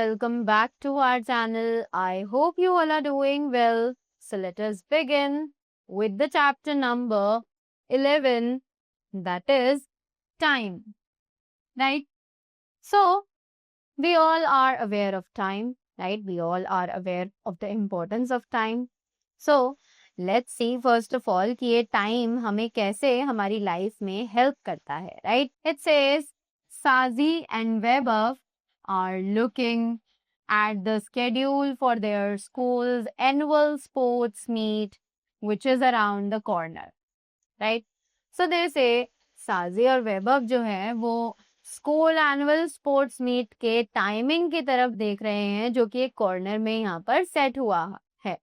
welcome back to our channel. I hope you all are doing well. So let us begin with the chapter number 11, that is time, right? So we all are aware of time, right? We all are aware of the importance of time. So let's see first of all कि ये time हमें कैसे हमारी life में help करता है, right? It says Sazi and Vaibhav are looking at the schedule for their school's annual sports meet, which is around the corner, right? So they say साजी और वैभव जो है वो स्कूल एनुअल स्पोर्ट्स मीट के timing की तरफ देख रहे हैं जो कि एक कॉर्नर में यहाँ पर सेट हुआ है,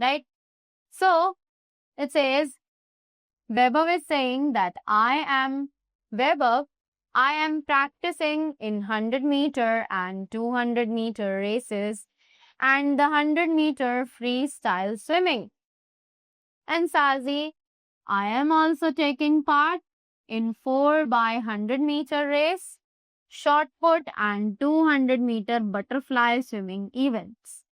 right? So it says Vaibhav is saying that Vaibhav I am practicing in 100-meter and 200-meter races and the 100-meter freestyle swimming. And Sazi, I am also taking part in 4x100-meter race, shot put and 200-meter butterfly swimming events.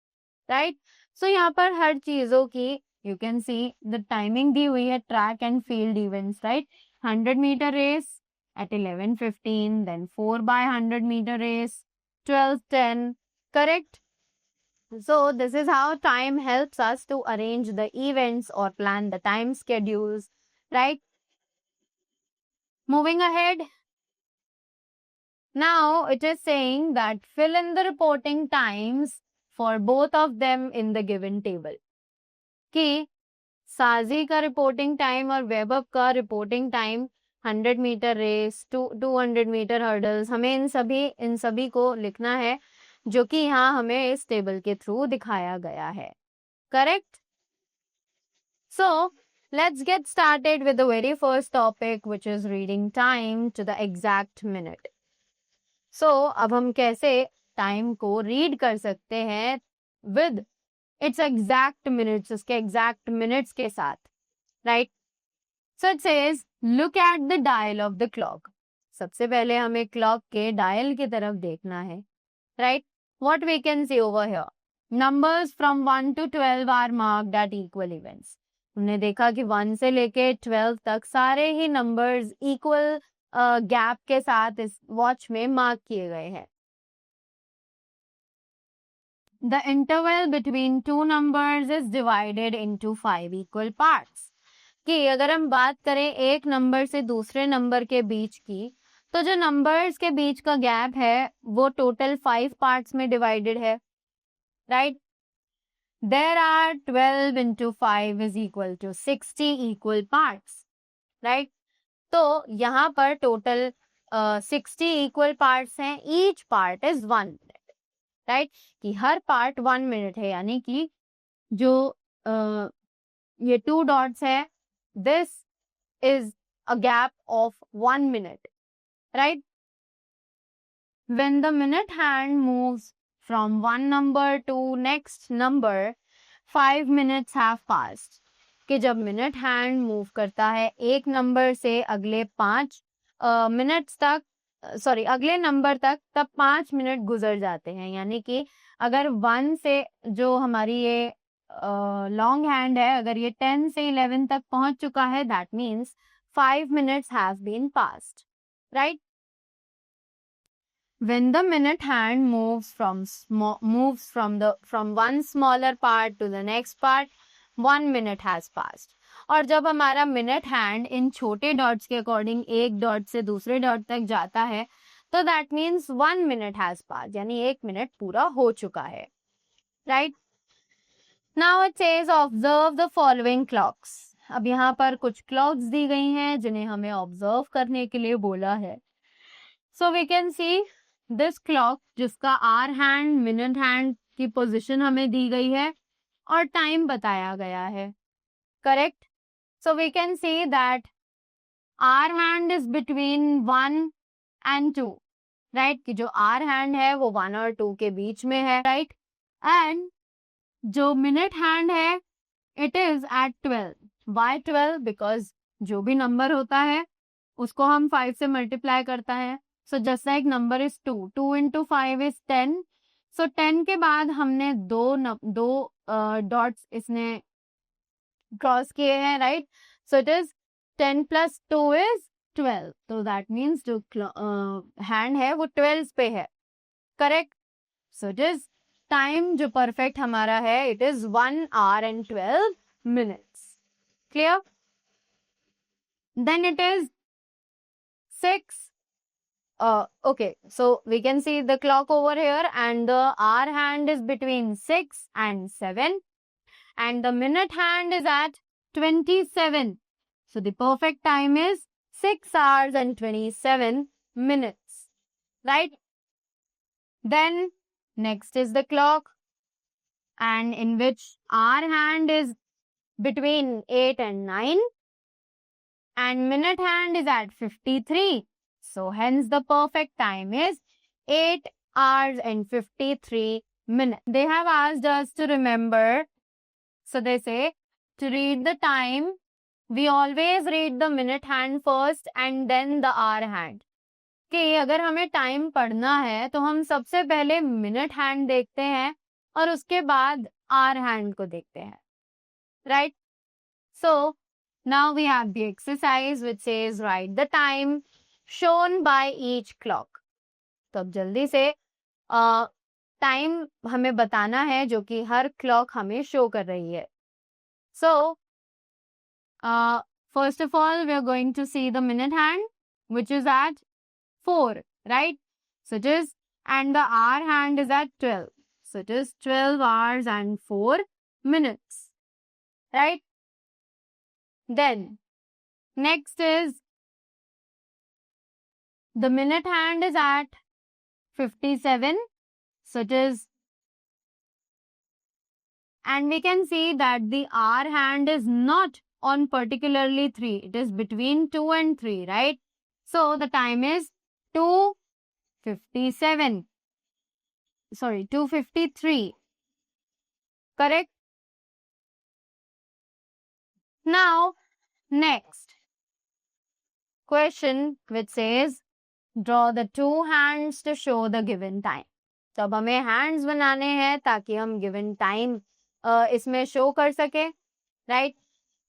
Right? So यहाँ पर हर चीजों की you can see the timing दी हुई है track and field events, right? 100-meter race at 11:15, then 4x100-meter race, 12:10, correct? So this is how time helps us to arrange the events or plan the time schedules, right? Moving ahead. Now it is saying that fill in the reporting times for both of them in the given table. कि साजी का reporting time और वैभव का reporting time 100-meter race 200-meter hurdles हमें इन सभी को लिखना है जो कि यहाँ हमें इस टेबल के थ्रू दिखाया गया है, correct? So let's get started with the very first topic which is reading time to the exact minute. So अब हम कैसे टाइम को रीड कर सकते हैं with its exact minutes, उसके exact minutes के साथ, right? So it says look at the dial of the clock. सबसे पहले हमें clock के dial की तरफ देखना है, right? What we can see over here? Numbers from 1 to 12 are marked at equal events. हमने देखा कि 1 से लेके 12 तक सारे ही numbers equal gap के साथ इस watch में mark किए गए हैं. The interval between two numbers is divided into 5 equal parts. कि अगर हम बात करें एक नंबर से दूसरे नंबर के बीच की, तो जो नंबर्स के बीच का गैप है वो टोटल 5 पार्ट्स में डिवाइडेड है, right? There are 12 into 5 is equal to 60 equal parts, right? तो यहाँ पर टोटल 60 equal parts हैं. Each part is 1 minute, right? कि हर पार्ट 1 minute है, यानी कि जो ये 2 dots है, this is a gap of 1 minute, right? When the minute hand moves from one number to next number, 5 minutes have passed. कि जब मिनट हैंड मूव करता है एक नंबर से अगले 5 मिनट्स तक, अगले नंबर तक, तब 5 मिनट गुजर जाते हैं. यानी कि अगर 1 से जो हमारी ये लॉन्ग हैंड है, अगर ये 10 से 11 तक पहुंच चुका है, that means 5 minutes have been passed, right? When the minute hand moves from one smaller part to the next part, 1 minute has passed. और जब हमारा मिनट हैंड इन छोटे डॉट्स के अकॉर्डिंग एक डॉट से दूसरे डॉट तक जाता है, तो that means 1 minute has passed, यानी 1 मिनट पूरा हो चुका है, right? Now it says observe the following clocks. अब यहाँ पर कुछ क्लॉक्स दी गई हैं जिन्हें हमें ऑब्जर्व करने के लिए बोला है. So we can see this clock जिसका आर हैंड मिनट हैंड की पोजीशन हमें दी गई है और टाइम बताया गया है, correct? So we can see that hour hand is between 1 and 2, right? कि जो आर हैंड है वो 1 और 2 के बीच में है, right? And जो मिनट हैंड है it is at 12. Why 12? Because जो भी नंबर होता है उसको हम 5 से मल्टीप्लाई करता है. So just like number is 2 into 5 is 10. सो 10 के बाद हमने दो डॉट्स इसने क्रॉस किए हैं, right? So it is 10 plus 2 is 12, तो दैट मीन्स जो हैंड है वो 12 पे है, correct? So it is time जो परफेक्ट हमारा है, it is 1 hour and 12 minutes. Clear? Then it is 6. Okay, so we can see the clock over here, and the hour hand is between 6 and 7, and the minute hand is at 27. So the perfect time is 6 hours and 27 minutes, right? Then next is the clock, and in which hour hand is between 8 and 9, and minute hand is at 53. So hence the perfect time is 8 hours and 53 minutes. They have asked us to remember. So they say to read the time, we always read the minute hand first and then the hour hand. कि अगर हमें time पढ़ना है तो हम सबसे पहले minute hand देखते हैं और उसके बाद आवर हैंड को देखते हैं, right? So now we have the exercise which says write the time shown by each clock. तो अब जल्दी से टाइम हमें बताना है जो कि हर क्लॉक हमें शो कर रही है. So first of all we are going to see the minute hand which is at 4, right? So it is, and the hour hand is at 12. So it is 12 hours and 4 minutes, right? Then next is the minute hand is at 57. So it is, and we can see that the hour hand is not on particularly 3. It is between 2 and 3, right? So the time is 2:57. Sorry, 2:53. Correct? Now, next question which says draw the two hands to show the given time. तो अब हमें hands बनाने हैं ताकि हम given time इसमें show कर सके, right?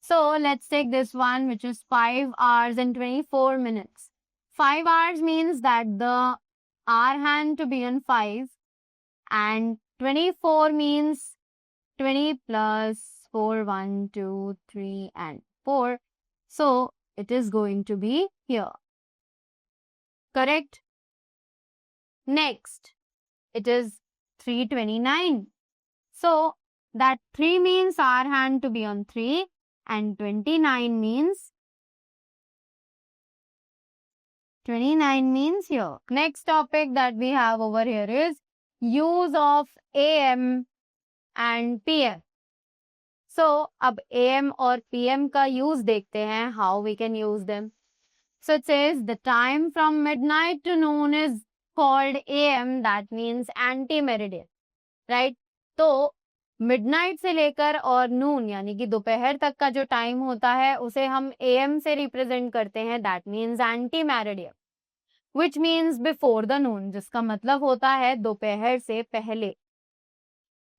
So let's take this one which is 5 hours and 24 minutes. 5 hours means that the hour hand to be on 5, and 24 means 20 plus 4, 1, 2, 3, and 4. So it is going to be here. Correct? Next, it is 3:29. So that 3 means our hand to be on 3, and 29 means here. Next topic that we have over here is use of AM and PM. So अब AM और PM का use देखते हैं, how we can use them. So it says the time from midnight to noon is called AM, that means anti-meridian, right? तो midnight से लेकर और noon यानी कि दोपहर तक का जो टाइम होता है उसे हम AM से रिप्रेजेंट करते हैं, that means anti-meridian, which means before the noon, जिसका मतलब होता है दोपहर से पहले.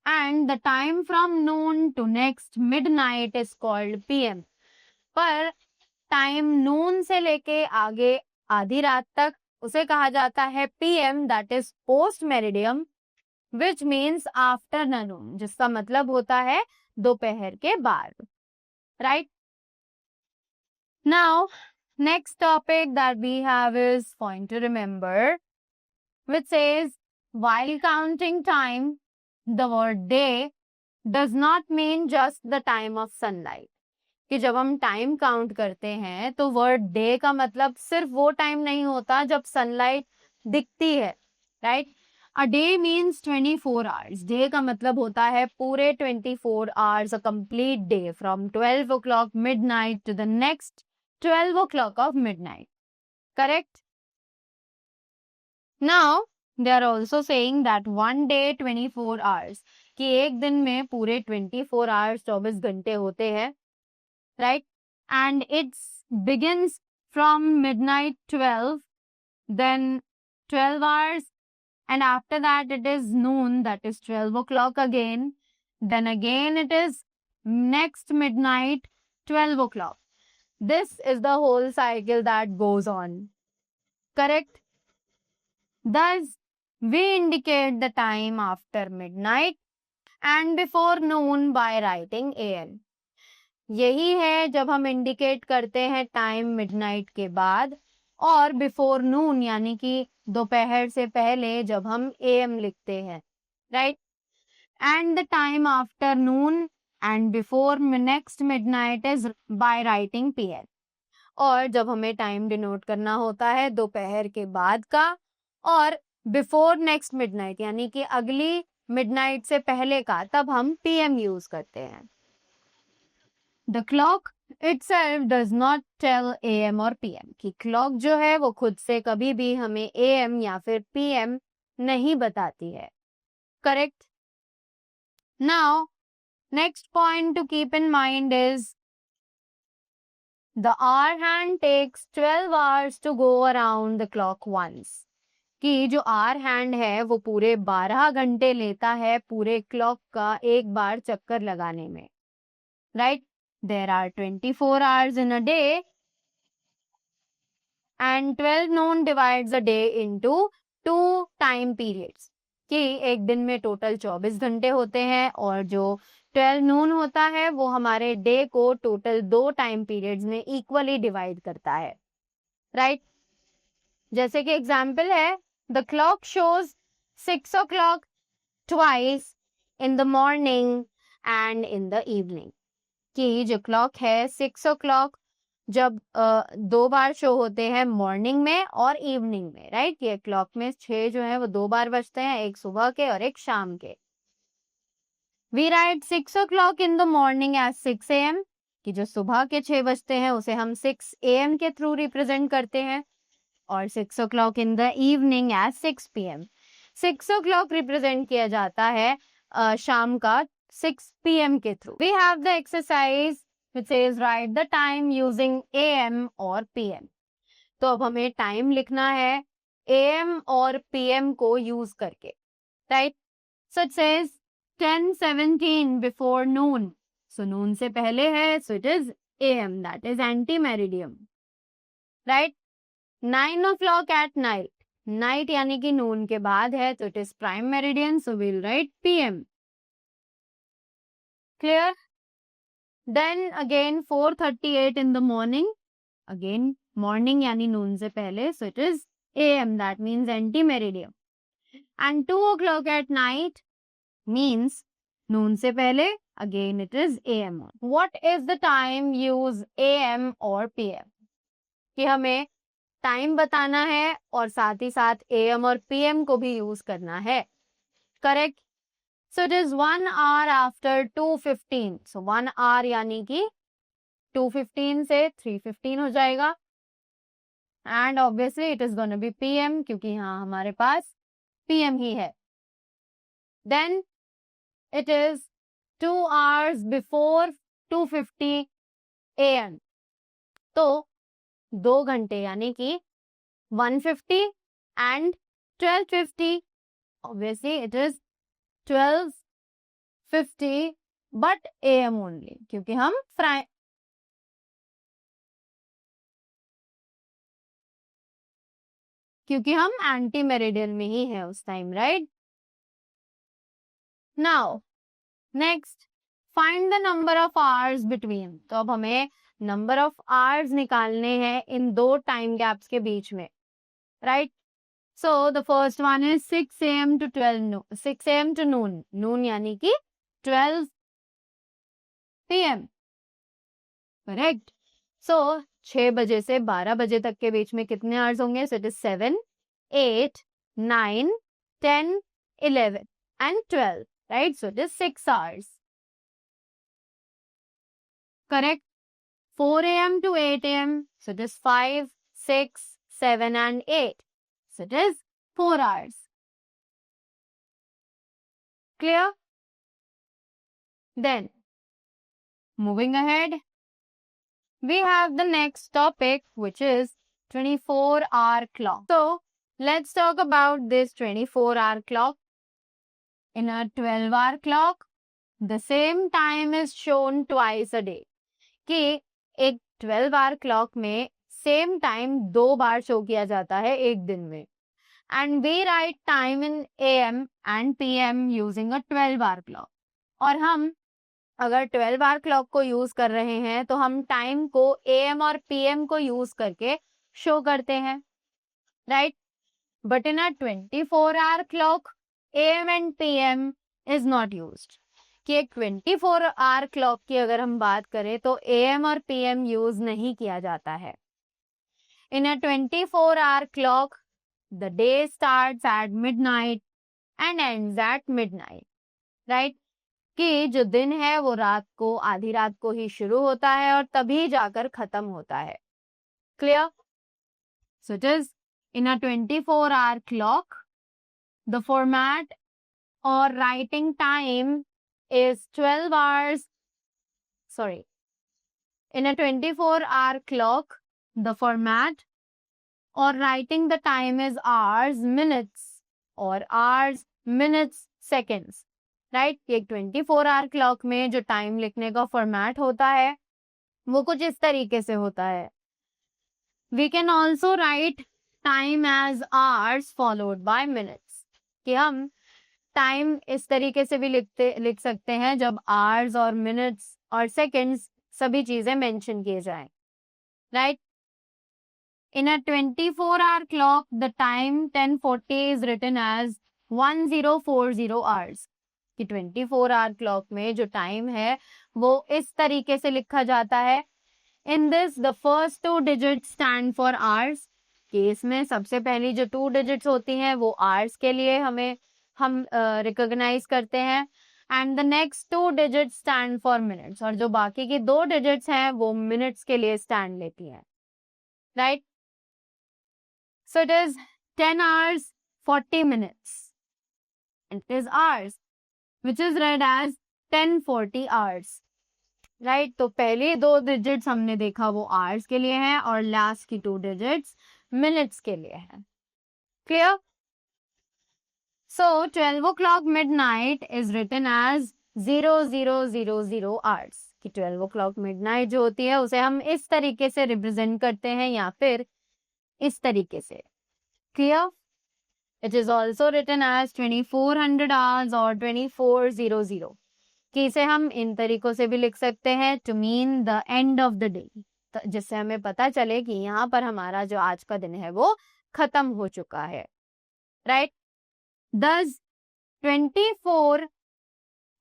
And the time from noon to next midnight is called PM. पर टाइम नून से लेके आगे आधी रात तक उसे कहा जाता है PM, that is post meridian, which means after noon, जिसका मतलब होता है दोपहर के बाद, right? Now next topic that we have is point to remember, which says while counting time, the word day does not mean just the time of sunlight. कि जब हम टाइम काउंट करते हैं तो वर्ड डे का मतलब सिर्फ वो टाइम नहीं होता जब सनलाइट दिखती है, right? A day means 24 hours. Day का मतलब होता है पूरे 24 hours, a complete day from 12 o'clock midnight to the next 12 o'clock of midnight. Correct? Now they are also saying that one day 24 hours, कि एक दिन में पूरे 24 hours 24 घंटे होते हैं, right? And it begins from midnight 12, then 12 hours, and after that it is noon, that is 12 o'clock again. Then again it is next midnight, 12 o'clock. This is the whole cycle that goes on. Correct? Thus, we indicate the time after midnight and before noon by writing AM. यही है जब हम indicate करते हैं time midnight के बाद और before नून यानी कि दोपहर से पहले जब हम AM लिखते हैं, right? And the time after Noon and before next midnight is by writing PM. और जब हमें टाइम डिनोट करना होता है दोपहर के बाद का और बिफोर नेक्स्ट मिडनाइट यानी कि अगली मिडनाइट से पहले का, तब हम PM यूज करते हैं. The clock itself does not tell AM or PM कि क्लॉक जो है वो खुद से कभी भी हमें AM या फिर PM नहीं बताती है. Correct? Now, next point to keep in mind is the hour hand takes 12 hours to go around the clock once. कि जो आवर हैंड है वो पूरे 12 घंटे लेता है पूरे क्लॉक का एक बार चक्कर लगाने में, right? There are 24 hours in a day and 12 noon divides a day into 2 time periods. कि एक दिन में टोटल 24 घंटे होते हैं और जो 12 नून होता है वो हमारे डे को टोटल 2 टाइम पीरियड्स में इक्वली डिवाइड करता है, राइट? जैसे कि एग्जाम्पल है, the clock shows 6 o'clock twice in the morning and in the evening. कि जो क्लॉक है 6 o'clock जब 2 बार शो होते हैं मॉर्निंग में और इवनिंग में, राइट? ये क्लॉक में 6 जो है वो 2 बार बजते हैं, एक सुबह के और एक शाम के. We write 6 o'clock in the morning as 6 AM कि जो सुबह के 6 बजते हैं उसे हम 6 AM के थ्रू रिप्रेजेंट करते हैं और 6 o'clock in the evening as 6 PM. 6 o'clock represent किया जाता है शाम का 6 PM के through. We have the exercise which says write the time using AM or PM. तो अब हमें टाइम लिखना है AM और PM को यूज करके, right? So it says 10:17 before noon. So noon से पहले है, so it is AM, that is anti-meridian, right? 9 o'clock at night. Night यानी कि noon के बाद है, तो it is prime meridian, so we'll write PM. Clear? Then again 4:38 in the morning. Again morning यानी noon से पहले, so it is AM, that means anti-meridian. And 2 o'clock at night means noon से पहले, again it is AM. What is the time use AM or PM? कि हमें time बताना है और साथ ही साथ AM और PM को भी यूज करना है, correct? So it is 1 hour after 2:15. So 1 hour यानी कि 2:15 से 3:15 हो जाएगा. And obviously it is going to be PM क्योंकि यहाँ हमारे पास PM ही है. Then it is 2 hours before 2:50 AM. तो 2 घंटे यानी कि 1:50 and 12:50. Obviously it is 12:50 but AM only क्योंकि हम एंटी मेरिडियन में ही है उस time, right? Now next find the number of hours between. तो अब हमें नंबर ऑफ आवर्स निकालने हैं इन 2 टाइम गैप्स के बीच में, right? So the first one is 6 AM to 12 noon. 6 AM to noon. Noon यानी कि 12 PM. Correct. So 6 बजे से 12 बजे तक के बीच में कितने आवर्स होंगे? So it is 7, 8, 9, 10, 11 and 12. Right? So it is 6 hours. Correct. 4 AM to 8 AM. So it is 5, 6, 7 and 8. So it is 4 hours. Clear? Then, moving ahead, we have the next topic which is 24-hour clock. So, Let's talk about this 24-hour clock. In a 12-hour clock, the same time is shown twice a day. कि एक 12-hour clock में same time 2 बार show किया जाता है एक दिन में. And we write time in AM and PM using a 12-hour clock. और हम अगर 12-hour clock को यूज कर रहे हैं तो हम टाइम को AM और PM को यूज करके शो करते हैं, right? But in a 24-hour clock, AM and PM is not used. कि एक 24-hour clock की अगर हम बात करें तो AM और PM यूज नहीं किया जाता है. In a 24-hour clock, the day starts at midnight and ends at midnight, right? कि जो दिन है वो रात को, आधी रात को ही शुरू होता है और तभी जाकर खत्म होता है. Clear? So it is in a 24-hour clock, the format or writing time is 12 hours. Sorry. In a 24-hour clock, the format or writing the time is hours, minutes or hours, minutes, seconds. Right? एक 24-hour clock में जो time लिखने का format होता है वो कुछ इस तरीके से होता है. We can also write time as hours followed by minutes. कि हम टाइम इस तरीके से भी लिख सकते हैं जब hours और minutes और seconds सभी चीजें मेंशन किए जाएं. Right? In a 24-hour clock, the time 10:40 is written as 1040 hours. कि 24-hour clock में जो टाइम है वो इस तरीके से लिखा जाता है. In this, the first 2 digits stand for hours. कि इसमें सबसे पहली जो 2 digits होती हैं वो hours के लिए हम recognize करते हैं. And the next 2 digits stand for minutes. और जो बाकी की 2 digits हैं वो minutes के लिए stand लेती हैं. Right? So it is 10 hours 40 minutes. And it is hours, which is read as 1040 hours. Right? तो पहले 2 डिजिट्स हमने देखा वो आवर्स के लिए हैं और लास्ट की 2 डिजिट्स मिनट्स के लिए है. Clear? So 12 o'clock midnight is written as 0000 hours. कि 12 o'clock midnight जो होती है उसे हम इस तरीके से रिप्रेजेंट करते हैं या फिर इस तरीके से. Clear? It is also written as 2400 hours or 2400. कि इसे हम इन तरीकों से भी लिख सकते हैं to mean the end of the day. जिससे हमें पता चले कि यहाँ पर हमारा जो आज का दिन है वो खत्म हो चुका है. Right? Thus, 24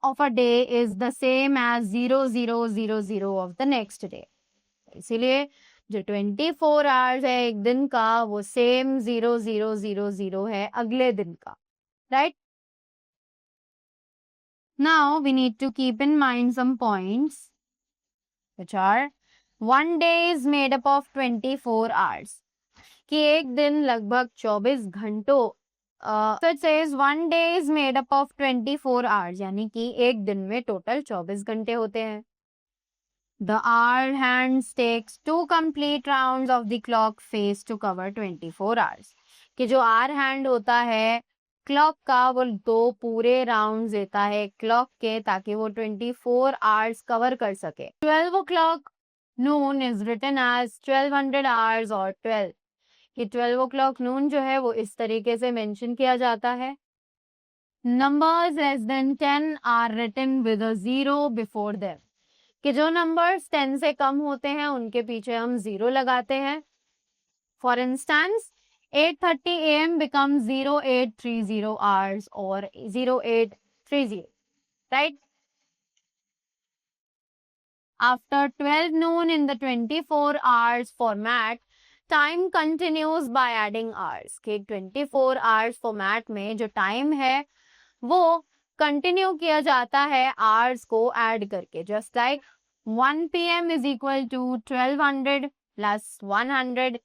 of a day is the same as 0000 of the next day. इसीलिए जो 24 hours है एक दिन का वो सेम 0000 है अगले दिन का. Right? Now we need to keep in mind some points which are 1 day is made up of 24 hours. कि एक दिन लगभग 24 घंटों. So it says 1 day is made up of 24 hours. यानी कि एक दिन में टोटल 24 घंटे होते हैं. The hour hands takes 2 complete rounds of the clock face to cover 24 hours. कि जो hour hand होता है क्लॉक का वो 2 पूरे राउंड देता है क्लॉक के ताकि वो 24 hours कवर कर सके. 12 o'clock noon is written as 1200 hours or 12. कि 12 o'clock noon जो है वो इस तरीके से मेंशन किया जाता है. Numbers less than 10 are written with a 0 before them. कि जो नंबर्स 10 से कम होते हैं उनके पीछे हम 0 लगाते हैं. For instance 8:30 AM becomes 0830 hours or 0830. Right? After 12 noon in the 24 hours format, time continues by adding hours. कि 24 hours format में जो टाइम है वो कंटिन्यू किया जाता है आवर्स को ऐड करके. Just like 1 PM is equal to 1200 plus 100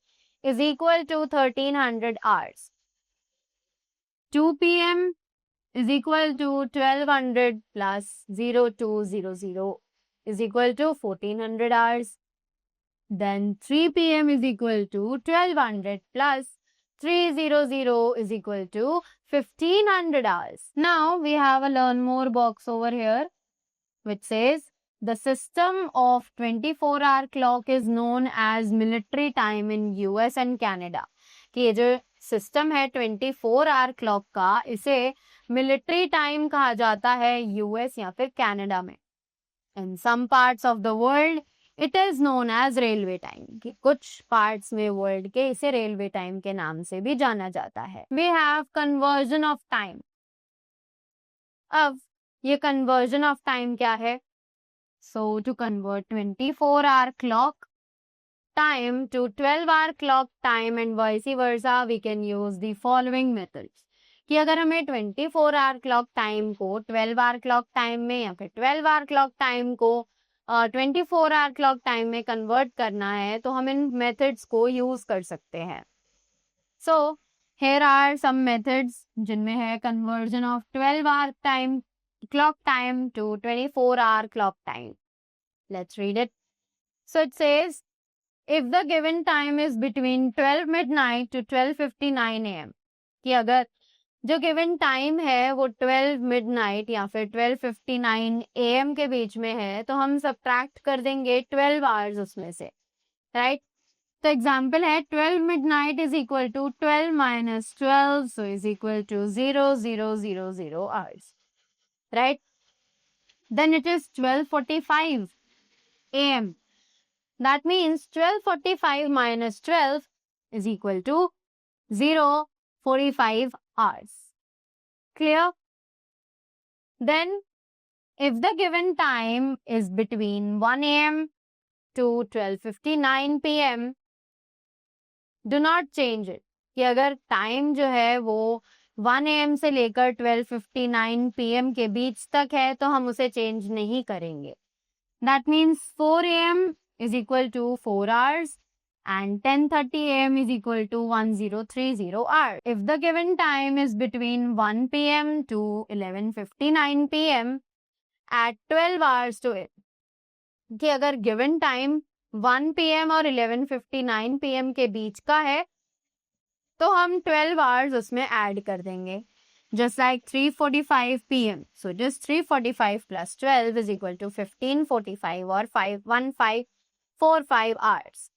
is equal to 1300 hours. 2 PM is equal to 1200 plus 0200 is equal to 1400 hours. Then 3 PM is equal to 1200 plus 300 is equal to 1500 hours. Now we have a learn more box over here which says the system of 24-hour clock is known as military time in US and Canada. कि ये जो system है 24-hour clock का, इसे military time कहा जाता है US या फिर कनाडा में. In some parts of the world it is known as railway time. कि कुछ parts में world के इसे railway time के नाम से भी जाना जाता है. We have conversion of time. अब ये conversion of time क्या है? So to convert 24-hour clock time to 12-hour clock time and vice versa, we can use the following methods. कि अगर हमें 24-hour clock time को 12-hour clock time में या फिर 12-hour clock time को 24-hour clock time में convert करना है तो हम इन methods को use कर सकते हैं. So here are some methods जिनमें है conversion of 12-hour time clock time to 24-hour clock time. Let's read it. So it says, if the given time is between 12 midnight to 12:59 a.m. कि अगर जो given time है वो 12 midnight या फिर 12:59 AM के बीच में है तो हम सब्ट्रैक्ट कर देंगे 12 आवर्स उसमें से, राइट. तो एग्जांपल है 12 midnight is equal to 12 minus 12 so is equal to 0000 hours, right. Then it is 12:45 AM. That means 12:45 minus 12 is equal to 0:45 hours. Clear? Then if the given time is between 1 a.m. to 12:59 p.m. do not change it. कि अगर time जो है वो 1 a.m. से लेकर 12:59 p.m. के बीच तक है तो हम उसे चेंज नहीं करेंगे. That means 4 a.m. is equal to 4 hours and 10:30 a.m. is equal to 1030 hours. If the given time is between 1 p.m. to 11:59 p.m. add 12 hours to it. कि अगर given time 1 p.m. और 11:59 p.m. के बीच का है तो हम 12 hours उसमें add कर देंगे. Just like 3:45 p.m. So just 3:45 plus 12 is equal to 15:45 or 1545 hours.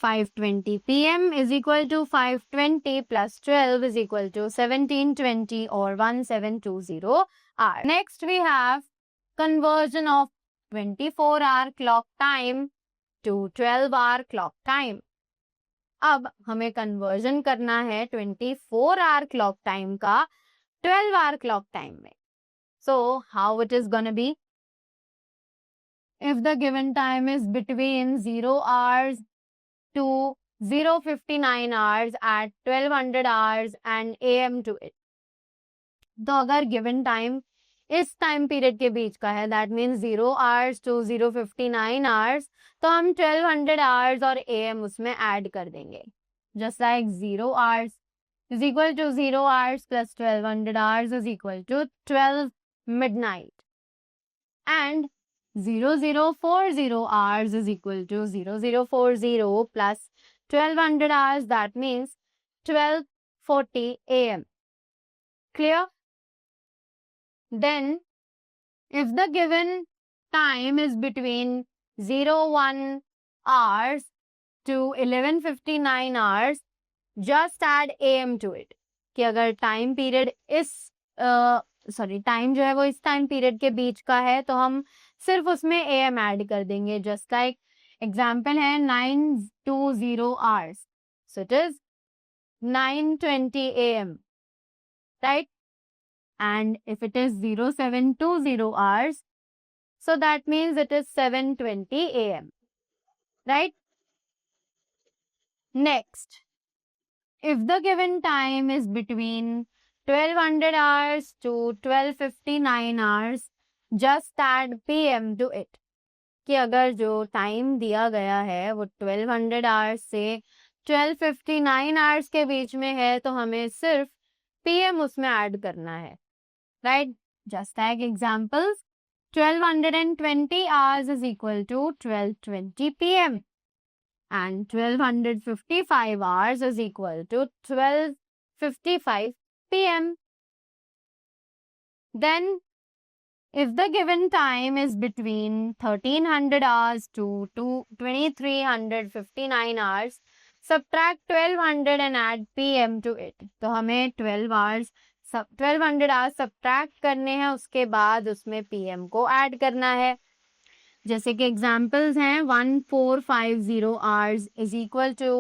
5:20 p.m. is equal to 5:20 plus 12 is equal to 17:20 or 1720 hours. Next we have conversion of 24-hour clock time to 12-hour clock time. अब हमें conversion करना है 24-hour clock time का 12-hour clock time में. So how it is gonna be? If the given time is between 0 hours to 0:59 hours at 1200 hours and AM to it. तो अगर given time इस time period के बीच का है, that means 0 hours to 0:59 hours, तो हम 1200 hours और AM उसमें add कर देंगे. Just like 0 hours is equal to 0 hours plus 1200 hours is equal to 12 midnight. And 0040 hours is equal to 0040 plus 1200 hours, that means 12:40 a.m. Clear? Then if the given time is between 01 hours to 11:59 hours, just add AM to it. कि अगर time period time जो है वो इस time period के बीच का है तो हम सिर्फ उसमें AM ऐड कर देंगे. जस्ट लाइक एग्जाम्पल है 920 hours, so it is 9:20 AM, right? And if it is 0720 hours, so that means it is 7:20 AM, right? Next, if the given time is between 1200 hours to 12:59 hours, just add PM to it. कि अगर जो time दिया गया है वो 1200 hours से 12:59 hours के बीच में है तो हमें सिर्फ PM उसमें ऐड करना है, right? Just like examples, 1220 hours is equal to 12:20 PM and 1255 hours is equal to 12:55 p.m. Then, if the given time is between 1300 hours to 2359 hours, subtract 1200 and add PM to it. तो हमें 1200 hours subtract करने हैं, उसके बाद उसमें PM को add करना है. जैसे कि एग्जाम्पल्स हैं 1450 hours is equal to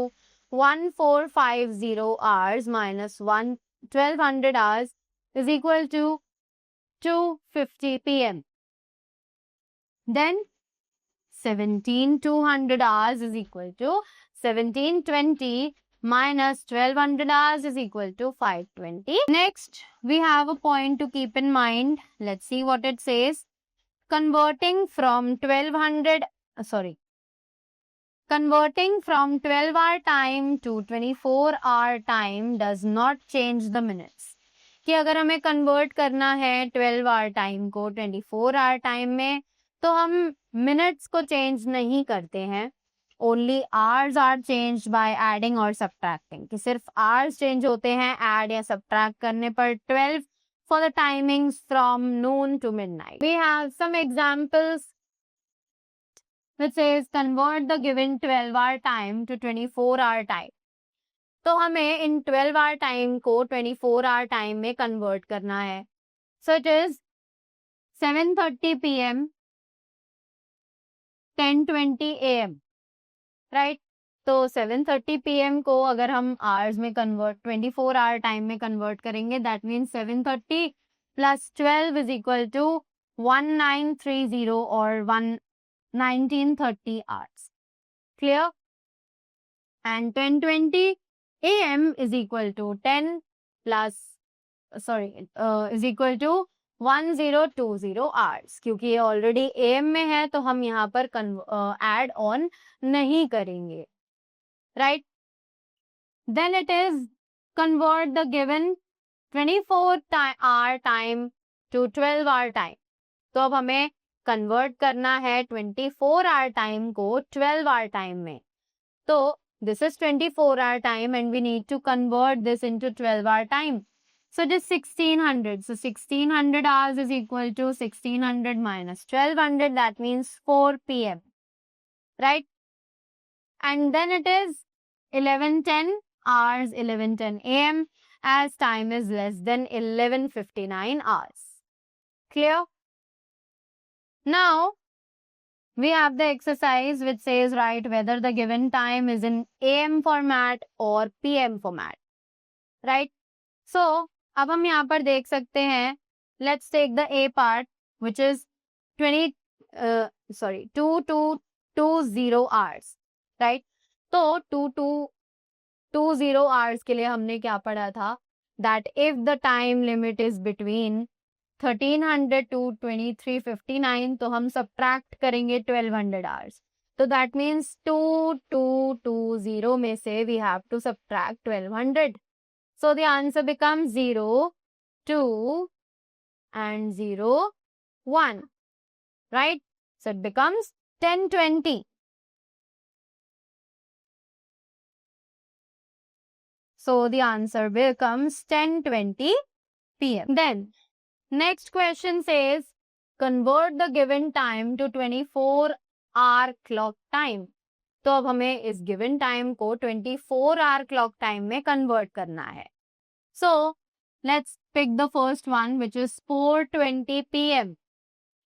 1450 hours minus 1200 hours is equal to 2:50 p.m. Then 17,200 hours is equal to 1720 minus 1200 hours is equal to 520. Next, we have a point to keep in mind. Let's see what it says. Converting from 12-hour time to 24-hour time does not change the minutes. कि अगर हमें convert करना है 12-hour time को 24-hour time में, तो हम minutes को चेंज नहीं करते हैं. Only hours are change by adding और सब्ट्रैक्टिंग, कि सिर्फ आवर्स चेंज होते हैं ऐड या सब्ट्रैक्ट करने पर. 12 for the timings from noon to midnight. We have some examples which says convert the given 12-hour time to 24-hour time. तो हमें इन 12-hour टाइम को 24-hour टाइम में कन्वर्ट करना है. So it is 7:30 p.m. 10:20 a.m. Right. तो 7:30 p.m. को अगर हम आवर्स में कन्वर्ट 24-hour टाइम में कन्वर्ट करेंगे, that means 7:30 plus 12 is equal to 1930 और 1930 hours. Clear? And 10:20 a.m. is equal to 10 plus is equal to 1020 hours. क्योंकि ये ऑलरेडी AM में है तो हम यहाँ पर add on नहीं करेंगे. Right? Then it is convert the given 24-hour time to 12-hour time. तो अब हमें convert करना है 24-hour time को 12-hour time में. तो this is 24-hour time and we need to convert this into 12-hour time. So it is 1600. So 1600 hours is equal to 1600 minus 1200. That means 4 p.m. Right? And then it is 11:10 hours, 11:10 a.m. as time is less than 11:59 hours. Clear? Now, we have the exercise which says write whether the given time is in AM format or PM format. Right? So, अब हम यहाँ पर देख सकते हैं. Let's take the A part which is 2220 hours. Right? तो 2220 hours के लिए हमने क्या पढ़ा था? That if the time limit is between 1300 to 2359, तो हम subtract करेंगे 1200 hours. तो that means 2220 में से we have to subtract 1200. So the answer becomes 0, 2 and 0, 1. Right? So it becomes 10:20. So the answer becomes 10:20 p.m. Then next question says convert the given time to 24-hour clock time. तो अब हमें इस given time को 24-hour clock time में convert करना है. So let's pick the first one which is 4:20 p.m.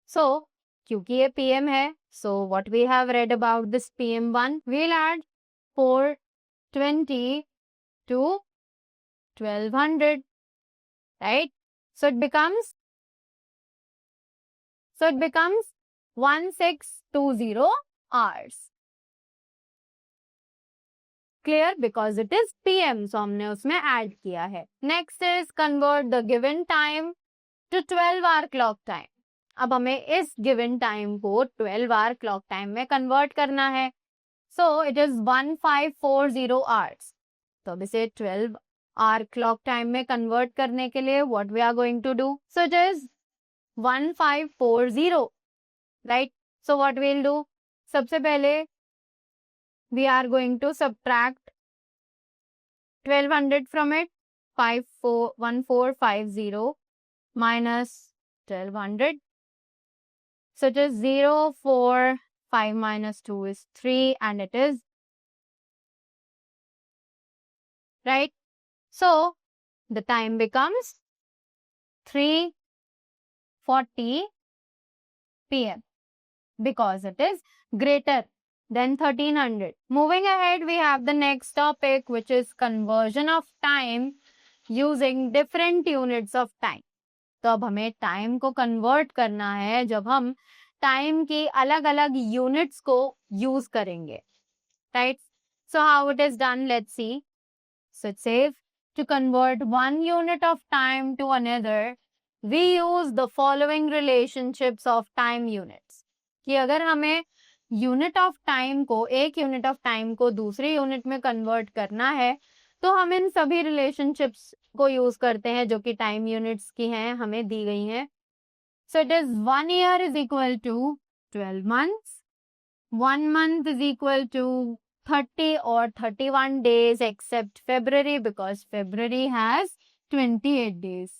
So क्योंकि ये PM है, so what we have read about this PM one, we'll add 420 to 1200, right? So it becomes 1620 hours. Clear? Because it is PM, so हमने उसमें add किया है. Next is convert the given time to 12-hour clock time. अब हमें इस given time को 12-hour clock time में convert करना है. So it is 1540 hours. तो अब इसे 12-hour clock time में convert करने के लिए what we are going to do? So it is 1540, right? So what we'll do? सबसे पहले we are going to subtract 1200 from it. 1450 minus 1200. So it is 0, 4, 5 minus 2 is 3, and it is right. So the time becomes 3:40 p.m. because it is greater than 1300. Moving ahead, we have the next topic, which is conversion of time using different units of time. तो अब हमें time को convert करना है जब हम time की अलग अलग यूनिट्स को यूज करेंगे, right? So how it is done, let's see. So it says to convert one unit of time to another, we use the following relationships of time units. कि अगर हमें यूनिट ऑफ टाइम को, एक unit of time को दूसरी unit में convert करना है, तो हम इन सभी रिलेशनशिप्स को यूज करते हैं जो कि टाइम यूनिट्स की हैं, हमें दी गई हैं. So it is 1 year is equal to 12 months. 1 month is equal to 30 or 31 days except February because February has 28 days.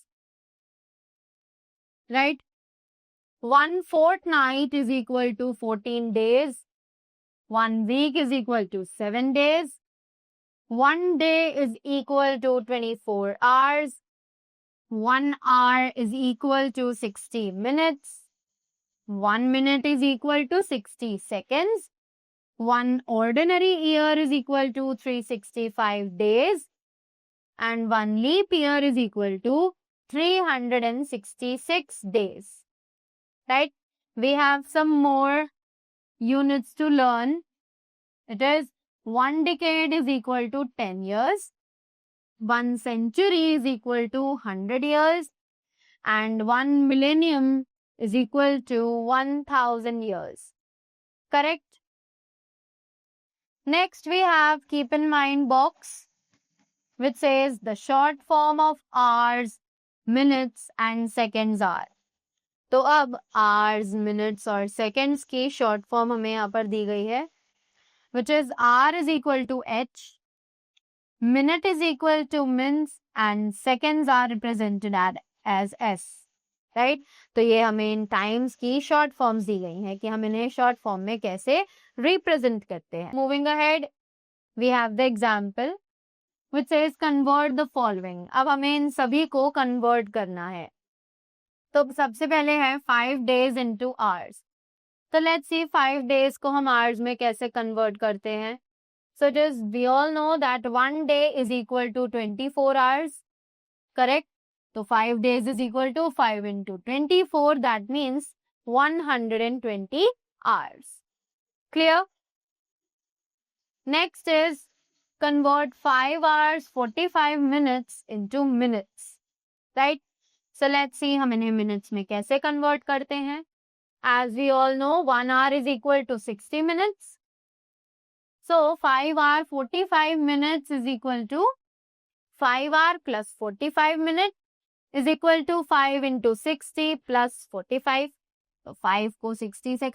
Right? 1 fortnight is equal to 14 days. 1 week is equal to 7 days. 1 day is equal to 24 hours. 1 hour is equal to 60 minutes. 1 minute is equal to 60 seconds. 1 ordinary year is equal to 365 days. And 1 leap year is equal to 366 days. Right? We have some more units to learn. It is 1 decade is equal to 10 years. 1 century is equal to 100 years. And 1 millennium is equal to 1000 years. Correct? Next we have keep in mind box, which says the short form of hours, minutes and seconds are. तो अब hours, minutes और seconds की short form हमें यहाँ पर दी गई है, which is R is equal to H, minute is equal to mins and seconds are represented as S. Right? तो ये हमें इन टाइम्स की शॉर्ट फॉर्म्स दी गई हैं कि हम इन्हें शॉर्ट फॉर्म में कैसे रिप्रेजेंट करते हैं. Moving ahead, we have the example which says convert the following. अब हमें इन सभी को कन्वर्ट करना है. तो सबसे पहले है 5 days into hours. तो लेट्स सी 5 days को हम आवर्स में कैसे कन्वर्ट करते हैं. So it is, we all know that 1 day is equal to 24 hours. Correct? So 5 days is equal to 5 into 24. That means 120 hours. Clear? Next is convert 5 hours 45 minutes into minutes. Right? So let's see हम इन्हें minutes में कैसे convert करते हैं. As we all know, 1 hour is equal to 60 minutes. So 5 hour 45 minutes is equal to 5 hour plus 45 minutes. is equal to 5 into 60 plus 45. तो 5 को 60 से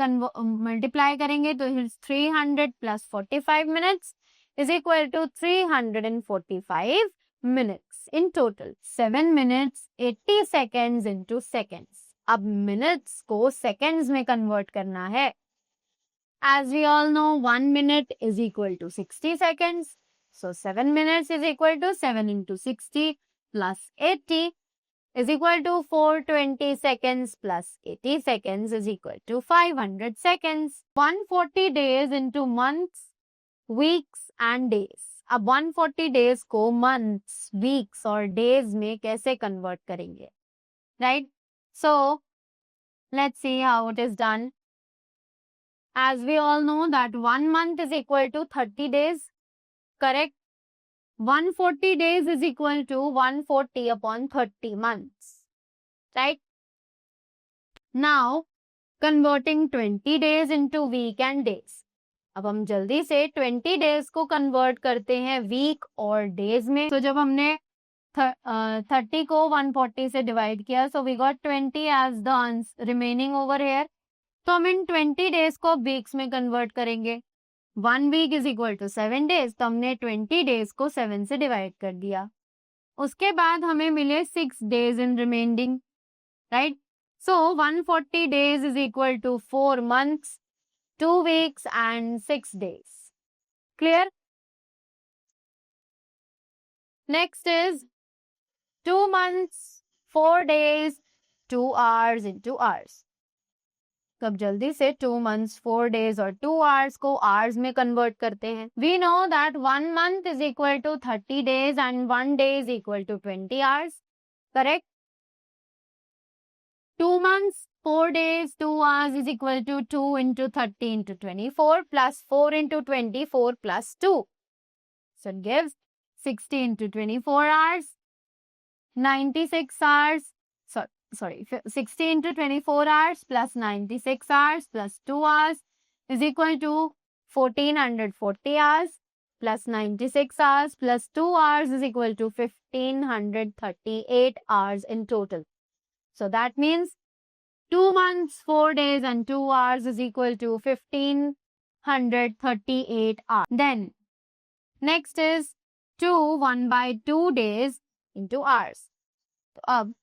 multiply करेंगे तो 300 plus 45 minutes is equal to 345 minutes. In total 7 minutes 80 seconds into seconds. अब minutes को seconds में convert करना है. As we all know, 1 minute is equal to 60 seconds. So 7 minutes is equal to 7 into 60 plus 80 is equal to 420 seconds plus 80 seconds is equal to 500 seconds. 140 days into months, weeks and days. अब 140 days को months, weeks और days में कैसे convert करेंगे? Right? So, let's see how it is done. As we all know that 1 month is equal to 30 days. Correct? 140 days is equal to 140 upon 30 months. Right? Now, converting 20 days into week and days. अब हम जल्दी से 20 days को convert करते हैं week और days में. तो जब हमने 30 को 140 से divide किया, so we got 20 as the remaining over here. तो हम इन 20 days को weeks में convert करेंगे. 1 week is equal to 7 days, तो हमने 20 डेज को 7 से डिवाइड कर दिया। उसके बाद हमें मिले 6 days in remaining, right? So 140 days is equal to 4 months, 2 weeks and 6 days. Clear? Next is 2 months, 4 days, 2 hours into hours. तो अब जल्दी से 2 months, 4 days और 2 hours को hours में convert करते हैं। We know that 1 month is equal to 30 days and 1 day is equal to 20 hours. Correct? 2 months, 4 days, 2 hours is equal to 2 into 30 into 24 plus 4 into 24 plus 2. So it gives 60 into 24 hours, 96 hours, sorry, 60 into 24 hours plus 96 hours plus 2 hours is equal to 1440 hours plus 96 hours plus 2 hours is equal to 1538 hours in total. So that means 2 months, 4 days and 2 hours is equal to 1538 hours. Then next is 2 1/2 days into hours. तो अब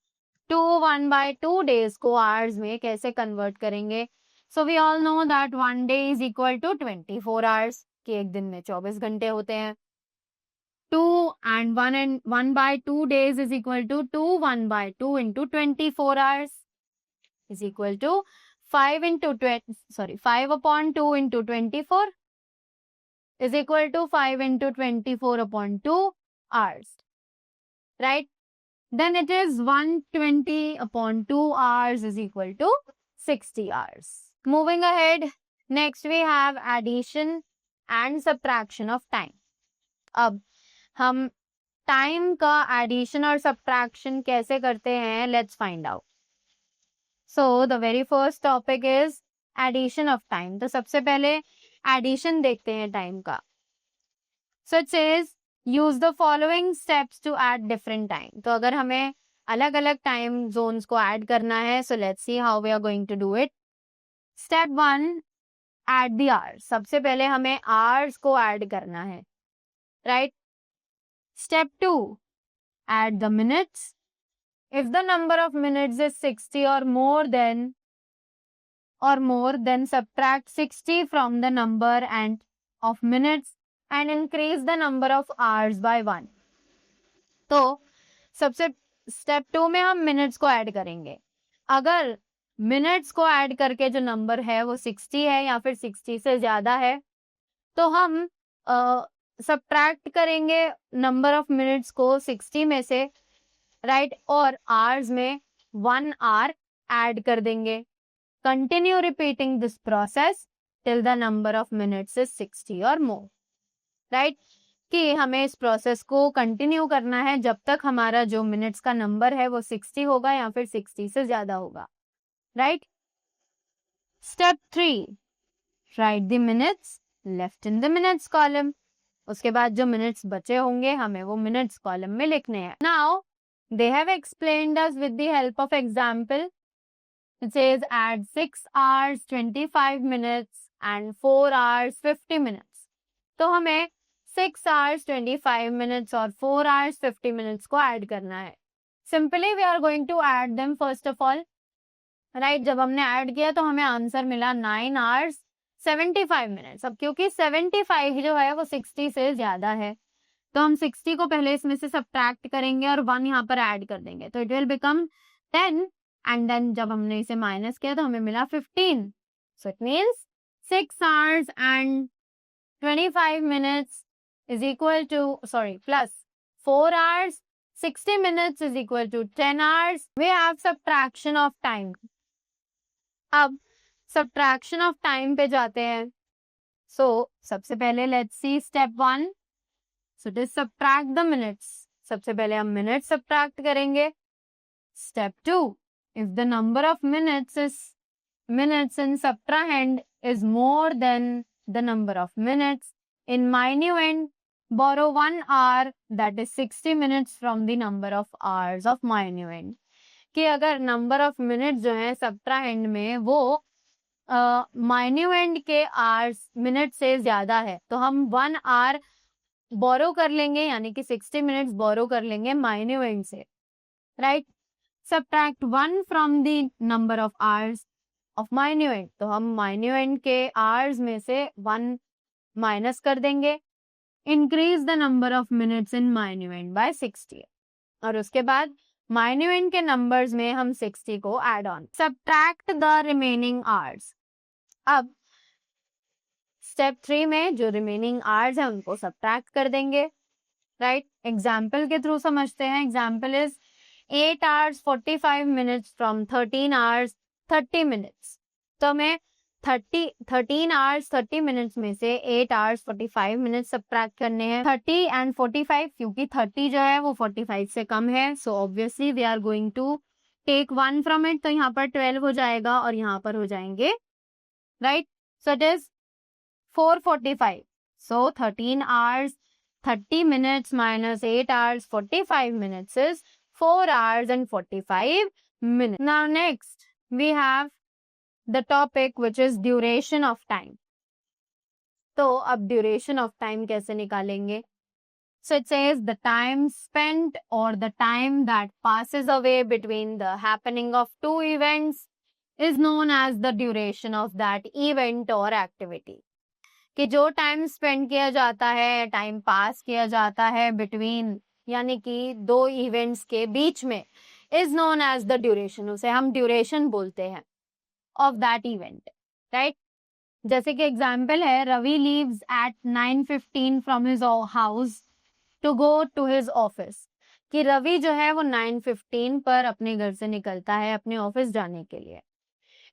2 1/2 days को hours में कैसे convert करेंगे? So we all know that 1 day is equal to 24 hours, कि एक दिन में 24 घंटे होते हैं। 2 and 1/2 days is equal to 2 1/2 into 24 hours is equal to 5 upon 2 into 24 is equal to 5 into 24 upon 2 hours, right? Then it is 120 upon 2 hours is equal to 60 hours. Moving ahead, next we have addition and subtraction of time. अब हम time का addition और subtraction कैसे करते हैं, let's find out. So the very first topic is addition of time. तो सबसे पहले एडिशन देखते हैं टाइम का। So it says use the following steps to add different time. तो अगर हमें अलग अलग टाइम जोन्स को ऐड करना है, so let's see how we are going to do it. Step 1, add the hours. सबसे पहले हमें आवर्स को ऐड करना है, right? Step 2, add the minutes. If the number of minutes is 60 or more, then subtract 60 from the number and of minutes and increase the number of hours by 1. तो सबसे step 2 में हम minutes को add करेंगे। अगर minutes को add करके जो नंबर है वो 60 है या फिर 60 से ज्यादा है, तो हम सब्ट्रैक्ट करेंगे नंबर ऑफ मिनट्स को 60 में से, राइट? और आवर्स में 1 hour ऐड कर देंगे। Continue repeating this process till the number of minutes is 60 और मोर, राइट? कि हमें इस प्रोसेस को कंटिन्यू करना है जब तक हमारा जो मिनट्स का नंबर है वो 60 होगा या फिर 60 से ज्यादा होगा, right? Step 3, right the minutes left in the minutes column. उसके बाद जो मिनट्स बचे होंगे हमें वो मिनट्स कॉलम में लिखने हैं। Now they have explained us with the help of example. It says add 6 hours 25 minutes and 4 hours 50 minutes। तो हमें 6 hours 25 minutes और 4 hours 50 minutes को ऐड करना है। Simply we are going to add them first of all, right? जब हमने add किया तो हमें आंसर मिला 9 hours 75 minutes। अब क्योंकि 75 जो है वो 60 से ज्यादा है, तो हम 60 को पहले इसमें से सब्ट्रैक्ट करेंगे और 1 यहाँ पर ऐड कर देंगे, तो it will become 10 and then जब हमने इसे माइनस किया तो हमें मिला 15। So it means 6 hours and 25 minutes is equal to plus 4 hours 60 minutes is equal to 10 hours. We have subtraction of time. अब सब्ट्रैक्शन ऑफ टाइम पे जाते हैं। सो सबसे पहले let's see step 1। So this subtract the minutes. सबसे पहले हम minutes subtract करेंगे। Step 2, if the number of minutes in subtrahend is more than the number of minutes in minuend, borrow 1 hour that is 60 minutes from the number of hours of minuend. कि अगर number of minutes जो है subtrahend में वो minuend के hours minute से ज्यादा है तो हम 1 आवर बोरो कर लेंगे, यानी कि 60 मिनट्स बोरो कर लेंगे माइन्यूएंड से, right. Subtract 1 from the number of hours of minuend, तो हम माइन्यूएंड के आवर्स में से 1 माइनस कर देंगे. Increase the number of minutes in minuend by 60, और उसके बाद माइन्यूएंड के नंबर्स में हम 60 को add on. Subtract the remaining hours. अब स्टेप 3 में जो रिमेनिंग आवर्स है उनको सब्ट्रैक्ट कर देंगे, राइट. एग्जाम्पल के थ्रू समझते हैं. Example is 8 hours 45 minutes from 13 hours 30 minutes. तो मैं 13 hours 30 minutes में से 8 hours 45 minutes सब्ट्रैक्ट करने हैं. 30 and 45, क्योंकि 30 जो है वो 45 से कम है, so obviously we are going to take 1 from it. तो यहाँ पर 12 हो जाएगा और यहाँ पर हो जाएंगे, right. So it is 4:45. So 13 hours 30 minutes minus 8 hours 45 minutes is 4 hours and 45 minutes. Now next we have the topic which is duration of time. तो अब duration of time कैसे निकालेंगे? So it says the time spent or the time that passes away between the happening of two events is known as the duration of that event or activity. कि जो time spend किया जाता है, time pass किया जाता है between, यानी कि दो इवेंट्स के बीच में, is known as the duration. उसे हम ड्यूरेशन बोलते हैं ऑफ दैट इवेंट, राइट. जैसे कि एग्जाम्पल है, Ravi leaves at 9:15 from his house to go to his office. कि रवि जो है वो 9:15 पर अपने घर से निकलता है अपने ऑफिस जाने के लिए.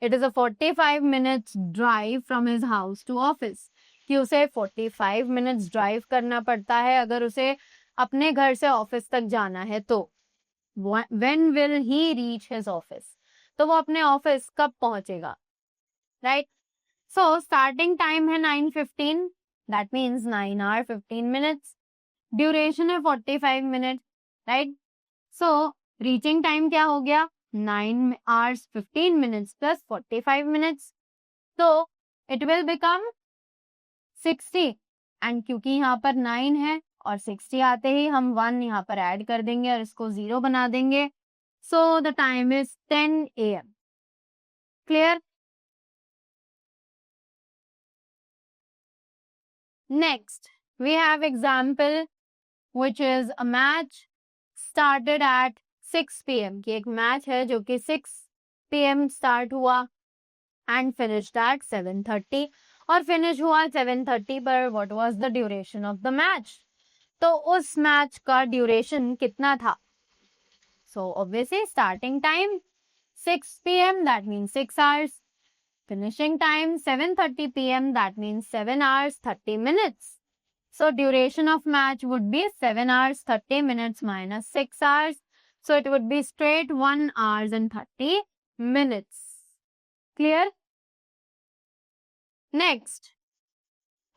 It is a 45 minutes drive from his house to office. कि उसे 45 मिनट्स ड्राइव करना पड़ता है अगर उसे अपने घर से ऑफिस तक जाना है. तो when will he reach his office, तो वो अपने ऑफिस कब पहुंचेगा, राइट. सो स्टार्टिंग टाइम है 9:15, that means 9 hours 15 minutes. Duration है 45 मिनट, राइट. सो रीचिंग टाइम क्या हो गया? 9 hours 15 minutes प्लस 45 minutes. तो इट विल बिकम 60. एंड क्योंकि यहाँ पर 9 है और 60 आते ही हम 1 यहाँ पर ऐड कर देंगे और इसको 0 बना देंगे. So the time is 10 AM. Clear? Next we have example which is a match started at 6 PM. की एक मैच है जो कि 6 PM स्टार्ट हुआ एंड फिनिश्ड एट 7:30. और फिनिश हुआ 7:30 पर. What was the duration of the match? तो उस मैच का ड्यूरेशन कितना था? So obviously starting time 6 PM, that means 6 hours. Finishing time 7:30 PM, that means 7 hours 30 minutes. So duration of match would be 7 hours 30 minutes minus 6 hours. So it would be straight 1 hours and 30 minutes. Clear? Next,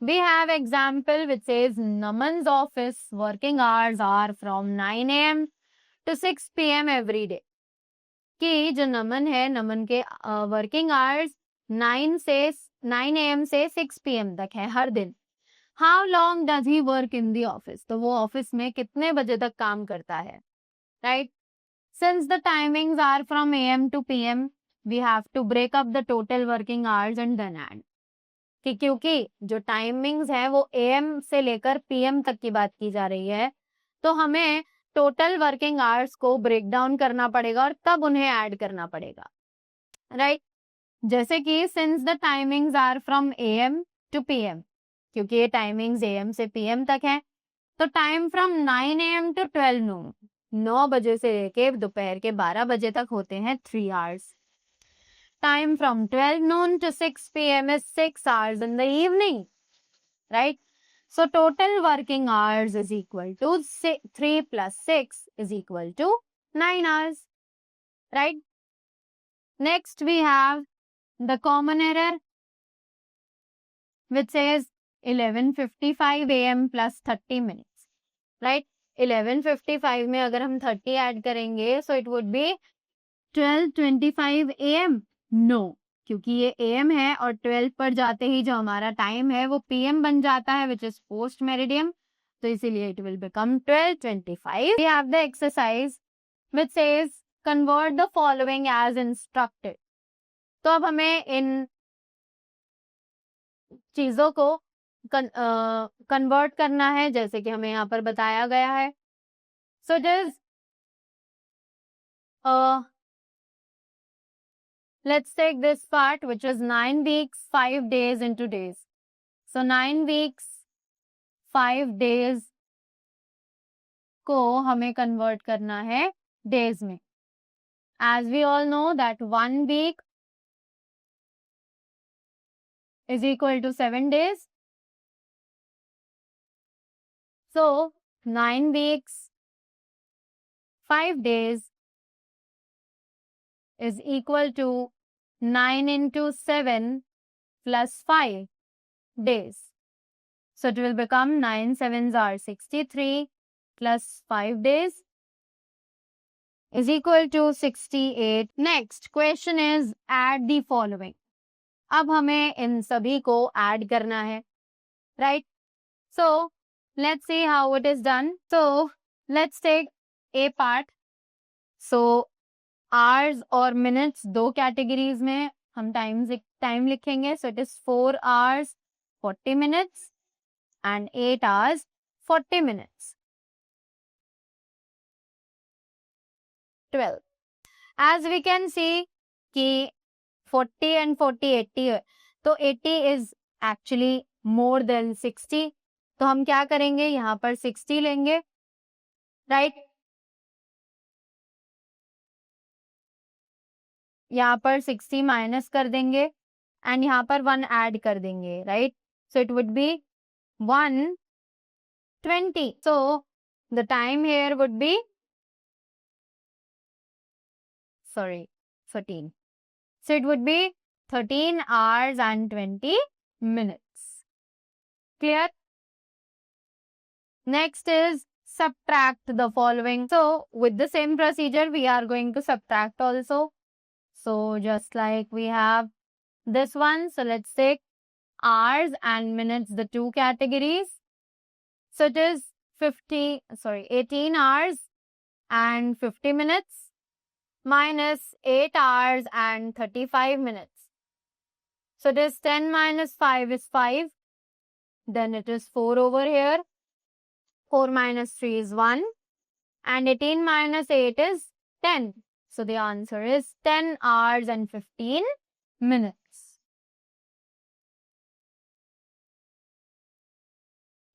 we have example which says Naman's office working hours are from 9 AM to 6 PM every day. कि जो नमन है, नमन के working hours 9 AM से 6 PM तक है हर दिन. How long does he work in the office? तो वो ऑफिस में कितने बजे तक काम करता है, right. Since the timings are from AM to PM, we have to break up the total working hours and then add. कि क्योंकि जो टाइमिंग्स है वो AM से लेकर PM तक की बात की जा रही है, तो हमें टोटल वर्किंग आवर्स को ब्रेक डाउन करना पड़ेगा और तब उन्हें ऐड करना पड़ेगा, राइट. जैसे कि since the timings are from AM to PM, क्योंकि ये टाइमिंग्स AM से PM तक है, तो time from 9 AM to 12 noon, 9 बजे से लेके दोपहर के 12 बजे तक होते हैं 3 hours. Time from 12 noon to 6 PM is 6 hours in the evening, right? So total working hours is equal to 3 plus 6 is equal to 9 hours, right? Next we have the common error which says 11:55 AM plus 30 minutes, right? 11:55 में अगर हम 30 add करेंगे so it would be 12:25 AM. No, क्योंकि ये AM है और 12 पर जाते ही जो हमारा टाइम है वो PM बन जाता है, विच इज पोस्ट मेरिडियम, तो इसीलिए it will become 12:25. We have the exercise which says convert the following as instructed. तो अब हमें इन चीजों को कन्वर्ट करना है जैसे कि हमें यहाँ पर बताया गया है. So it is let's take this part which is 9 weeks 5 days into days. So 9 weeks 5 days को हमें convert करना है days में. As we all know that 1 week is equal to 7 days. So 9 weeks 5 days is equal to 9 into 7 plus 5 days. So it will become 9 sevens are 63 plus 5 days is equal to 68. Next question is add the following. अब हमें इन सभी को add करना है, right? So let's see how it is done. So let's take A part. So hours और minutes दो categories में हम टाइम लिखेंगे. So it is 4 hours 40 minutes and 8 hours 40 minutes. 12. As we can see कि 40 and 40 80 है, तो 80 is actually more than 60. तो हम क्या करेंगे, यहाँ पर 60 लेंगे, right? यहाँ पर 60 माइनस कर देंगे एंड यहाँ पर 1 ऐड कर देंगे, right? So it would be 120. So the time here would be 13. So it would be 13 hours and 20 minutes. Clear? Next is subtract the following. So with the same procedure, we are going to subtract also. So just like we have this one, so let's take hours and minutes, the two categories. So it is 18 hours and 50 minutes minus 8 hours and 35 minutes. So it is 10 minus 5 is 5. Then it is 4 over here. 4 minus 3 is 1. And 18 minus 8 is 10. So the answer is 10 hours and 15 minutes.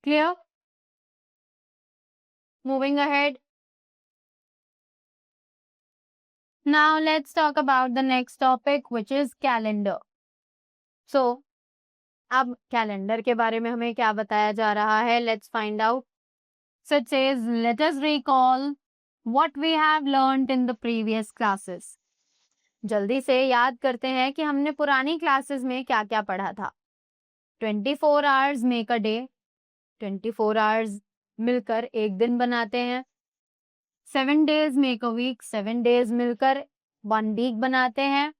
Clear? Moving ahead. Now let's talk about the next topic, which is calendar. So, अब calendar के बारे में हमें क्या बताया जा रहा है? Let's find out. So it says, let us recall what we have learned in the previous classes. जल्दी से याद करते हैं कि हमने पुरानी क्लासेस में क्या क्या पढ़ा था. 24 hours make a day. 24 hours मिलकर एक दिन बनाते हैं. 7 days make a week. 7 days मिलकर 1 week बनाते हैं.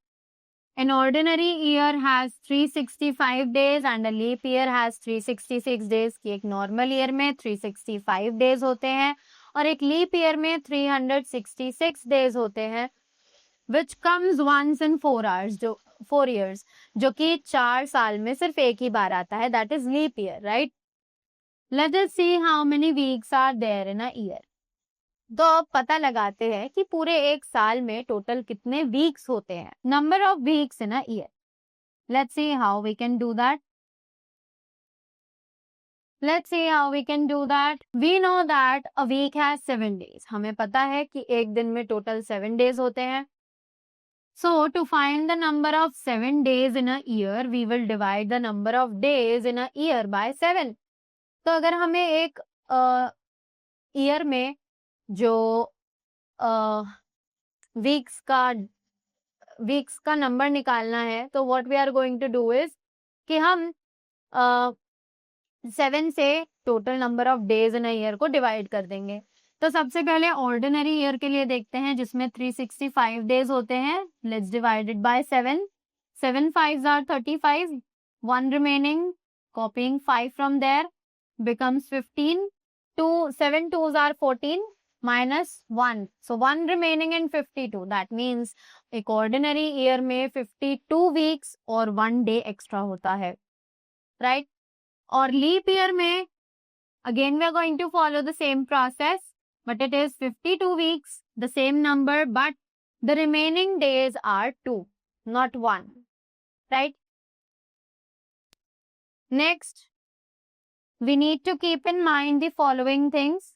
An ordinary year has 365 days and a leap year has 366 days. कि एक normal year में 365 days होते हैं और एक leap year में 366 days होते हैं, which comes once in 4 hours, जो 4 years, जो कि 4 साल में सिर्फ एक ही बार आता है, that is leap year, right? Let us see how many weeks are there in a year. तो अब पता लगाते हैं कि पूरे एक साल में टोटल कितने वीक्स होते हैं. Number of weeks in a year. Let's see how we can do that. We know that a week has 7 days. हमें पता है कि एक दिन में टोटल 7 days होते हैं. So to find the number of 7 days in a year, we will divide the number of days in a year by 7. तो अगर हमें एक ईयर में जो वीक्स का नंबर निकालना है, तो what we are going to do is कि हम 7 से total number of days in a year को डिवाइड कर देंगे. तो सबसे पहले ऑर्डिनरी ईयर के लिए देखते हैं जिसमें 365 डेज होते हैं. Let's divide it by 7. 7 5s are 35, 1 remaining, copying 5 from there, becomes 15, 7 2s are 14, minus 1. So 1 remaining in 52. That means एक ordinary year में 52 weeks और 1 day extra होता है, right? और leap year में again we are going to follow the same process, but it is 52 weeks, the same number, but the remaining days are 2, not 1, right? Next, we need to keep in mind the following things.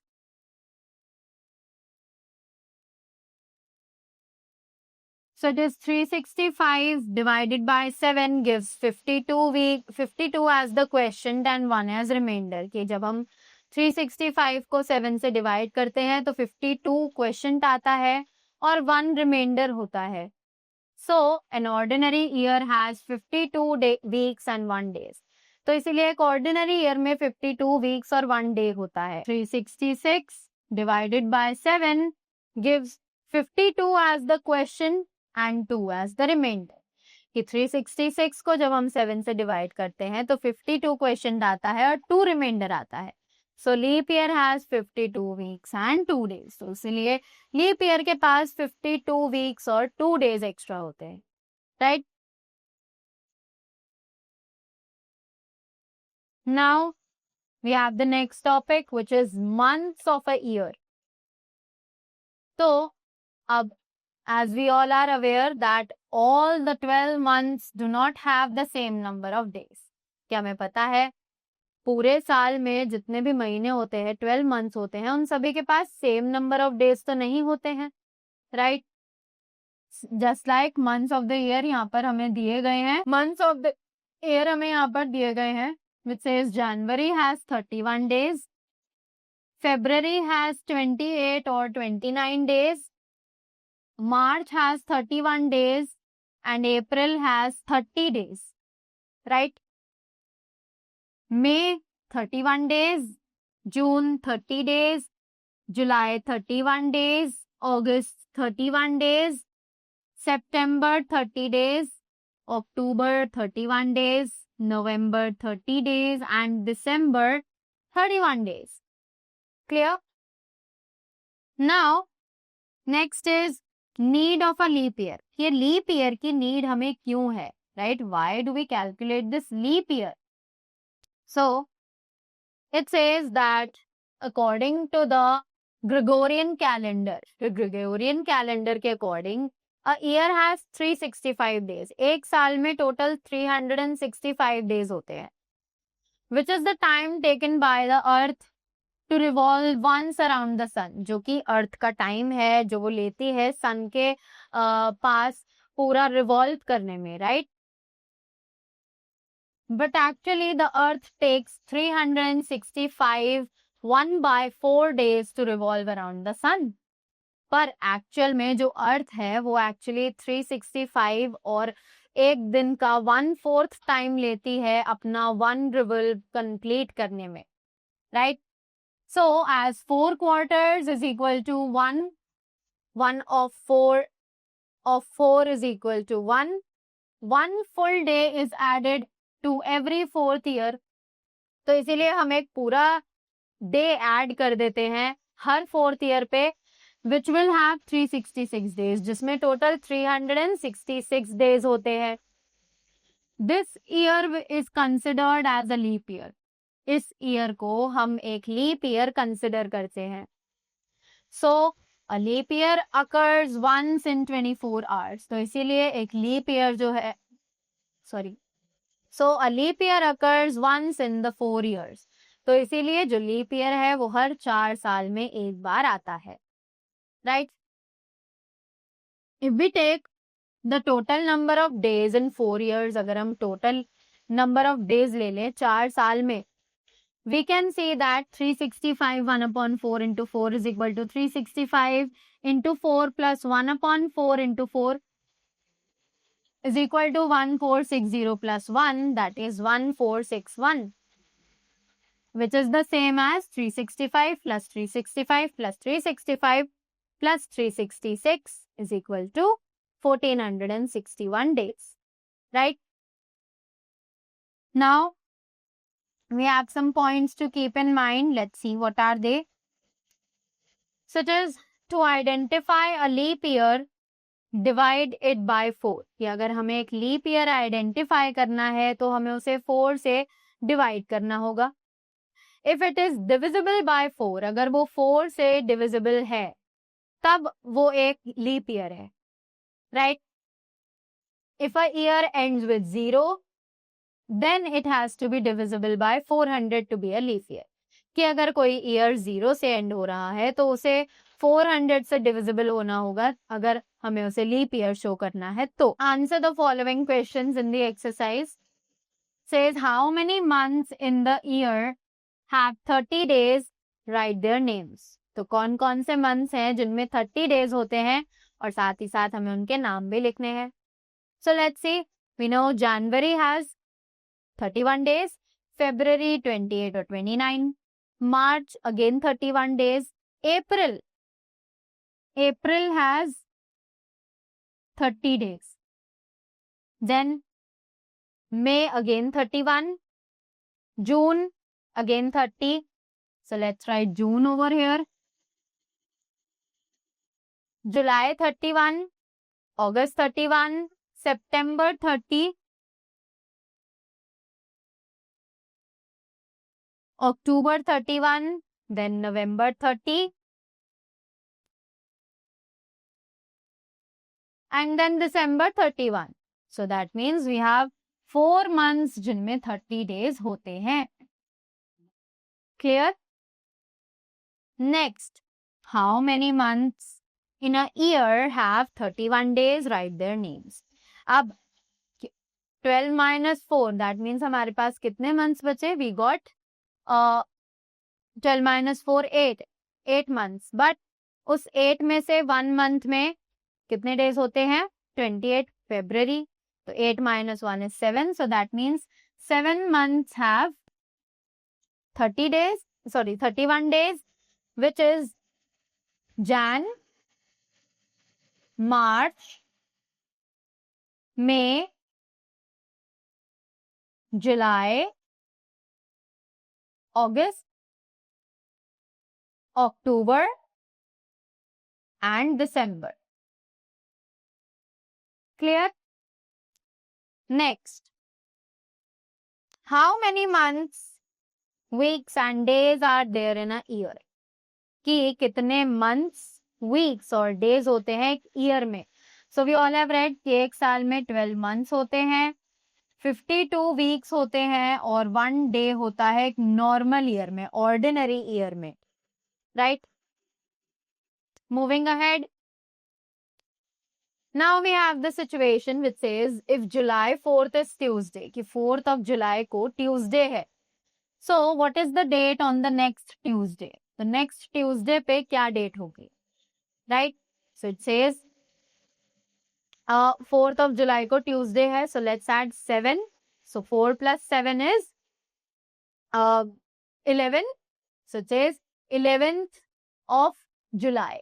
So it is 365 divided by 7 gives 52 as the quotient and 1 as remainder. कि जब हम 365 को 7 से divide करते हैं तो 52 quotient आता है और 1 remainder होता है. So an ordinary year has 52 weeks and 1 days. तो इसीलिए एक ordinary year में 52 weeks और 1 day होता है. 366 divided by 7 gives 52 as the quotient and 2 as the remainder. कि 366 को जब हम 7 से divide करते हैं तो 52 quotient आता है और 2 remainder आता है. So leap year has 52 weeks and 2 days. तो इसलिए leap year के पास 52 weeks और 2 days extra होते हैं, right? Now we have the next topic, which is months of a year. तो अब as we all are aware that all the 12 months do not have the same number of days. क्या हमें पता है पूरे साल में जितने भी महीने होते हैं 12 मंथ्स होते हैं उन सभी के पास सेम नंबर ऑफ डेज तो नहीं होते हैं, right? Just like months of the year यहाँ पर हमें दिए गए हैं. मंथ्स ऑफ द ईयर हमें यहाँ पर दिए गए हैं, which says January has 31 days, February has 28 or 29 days, March has 31 days, and April has 30 days, right? May 31 days, June 30 days, July 31 days, August 31 days, September 30 days, October 31 days, November 30 days, and December 31 days. Clear? Now, next is need of a leap year. ये leap year की need हमें क्यों है, right? Why do we calculate this leap year? So, it says that according to the Gregorian calendar, the Gregorian calendar के according, a year has 365 days. एक साल में total 365 days होते हैं, which is the time taken by the earth to revolve once around the sun, जो कि अर्थ का time है जो वो लेती है सन के पास पूरा रिवॉल्व करने में, right? But actually the earth takes 365 1/4 days to revolve around the sun. पर एक्चुअल में जो अर्थ है वो एक्चुअली 365 और एक दिन का 1/4 टाइम लेती है अपना 1 रिवॉल्व कंप्लीट करने में, right? So, as 4 quarters is equal to 1, 1 of 4 is equal to 1. 1 full day is added to every 4th year. तो इसीलिए हम एक पूरा day add कर देते हैं हर 4th year पे, which will have 366 days, जिसमें total 366 days होते हैं. This year is considered as a leap year. इस ईयर को हम एक लीप ईयर कंसिडर करते हैं. So a leap year occurs once in 24 hours. तो इसीलिए एक लीप ईयर जो है so a leap year occurs once in the 4 years. तो इसीलिए जो लीप ईयर है वो हर 4 साल में एक बार आता है, right? If we take the total number of days in 4 years, अगर हम टोटल नंबर ऑफ डेज ले लें 4 साल में, we can see that 365 1/4 into 4 is equal to 365 into 4 plus 1/4 into 4 is equal to 1460 plus 1, that is 1461, which is the same as 365 plus 365 plus 365 plus 366 is equal to 1461 days, right? Now, we have some points to keep in mind. Let's see what are they. Such as to identify a leap year, divide it by 4. कि अगर हमें एक leap year identify करना है तो हमें उसे 4 से डिवाइड करना होगा. If it is divisible by 4, अगर वो 4 से divisible है तब वो एक लीप ईयर है, right? If a year ends with 0, then it has to be divisible by 400 to be a leap year. कि अगर कोई ईयर 0 से एंड हो रहा है तो उसे 400 से डिविजिबल होना होगा अगर हमें उसे लीप ईयर शो करना है तो. Answer the following questions in the exercise. Says how many months in the year have 30 days, write their names. तो कौन कौन से मंथ्स हैं जिनमें 30 डेज होते हैं और साथ ही साथ हमें उनके नाम भी लिखने हैं. So let's see. We know January has 31 days, February 28 or 29, March again 31 days, April has 30 days. Then May again 31, June again 30. So let's write June over here. July 31, August 31, September 30, October 31, then November 30, and then December 31. So that means we have 4 months जिनमें 30 days होते हैं. Clear? Next, how many months in a year have 31 days? Write their names. अब 12 minus 4, that means हमारे पास कितने months बचे? We got 12 minus 4, 8 months. But उस 8 में से 1 month में कितने days होते हैं? 28 February. So 8 minus 1 is 7. So that means 7 months have 31 days, which is Jan, March, May, July, August, October, and December. Clear? Next, how many months, weeks and days are there in a year? कि कितने months, weeks और days होते हैं एक year में. So we all have read कि एक साल में 12 months होते हैं, 52 weeks होते हैं और 1 day होता है एक normal year में, ordinary year में. Right? Moving ahead. Now we have the situation which says if July 4th is Tuesday, कि 4th of July को Tuesday है. So what is the date on the next Tuesday? The next Tuesday पे क्या date होगी? Right? So it says 4th of July को Tuesday है. So let's add 7. So 4 plus 7 is 11. So it says 11th of July.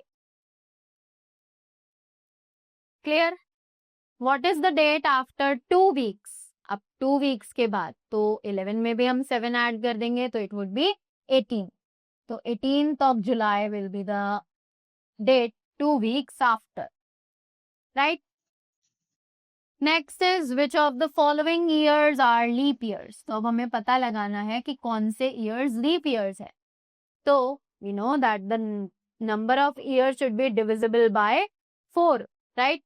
Clear? What is the date after 2 weeks? अब 2 weeks के बाद तो 11 में भी हम 7 ऐड कर देंगे तो it would be 18. तो 18th of July will be the date 2 weeks after. Right? Next is which of the following years are leap years? तो अब हमें पता लगाना है कि कौन से years leap years है. तो we know that the number of years should be divisible by 4, right?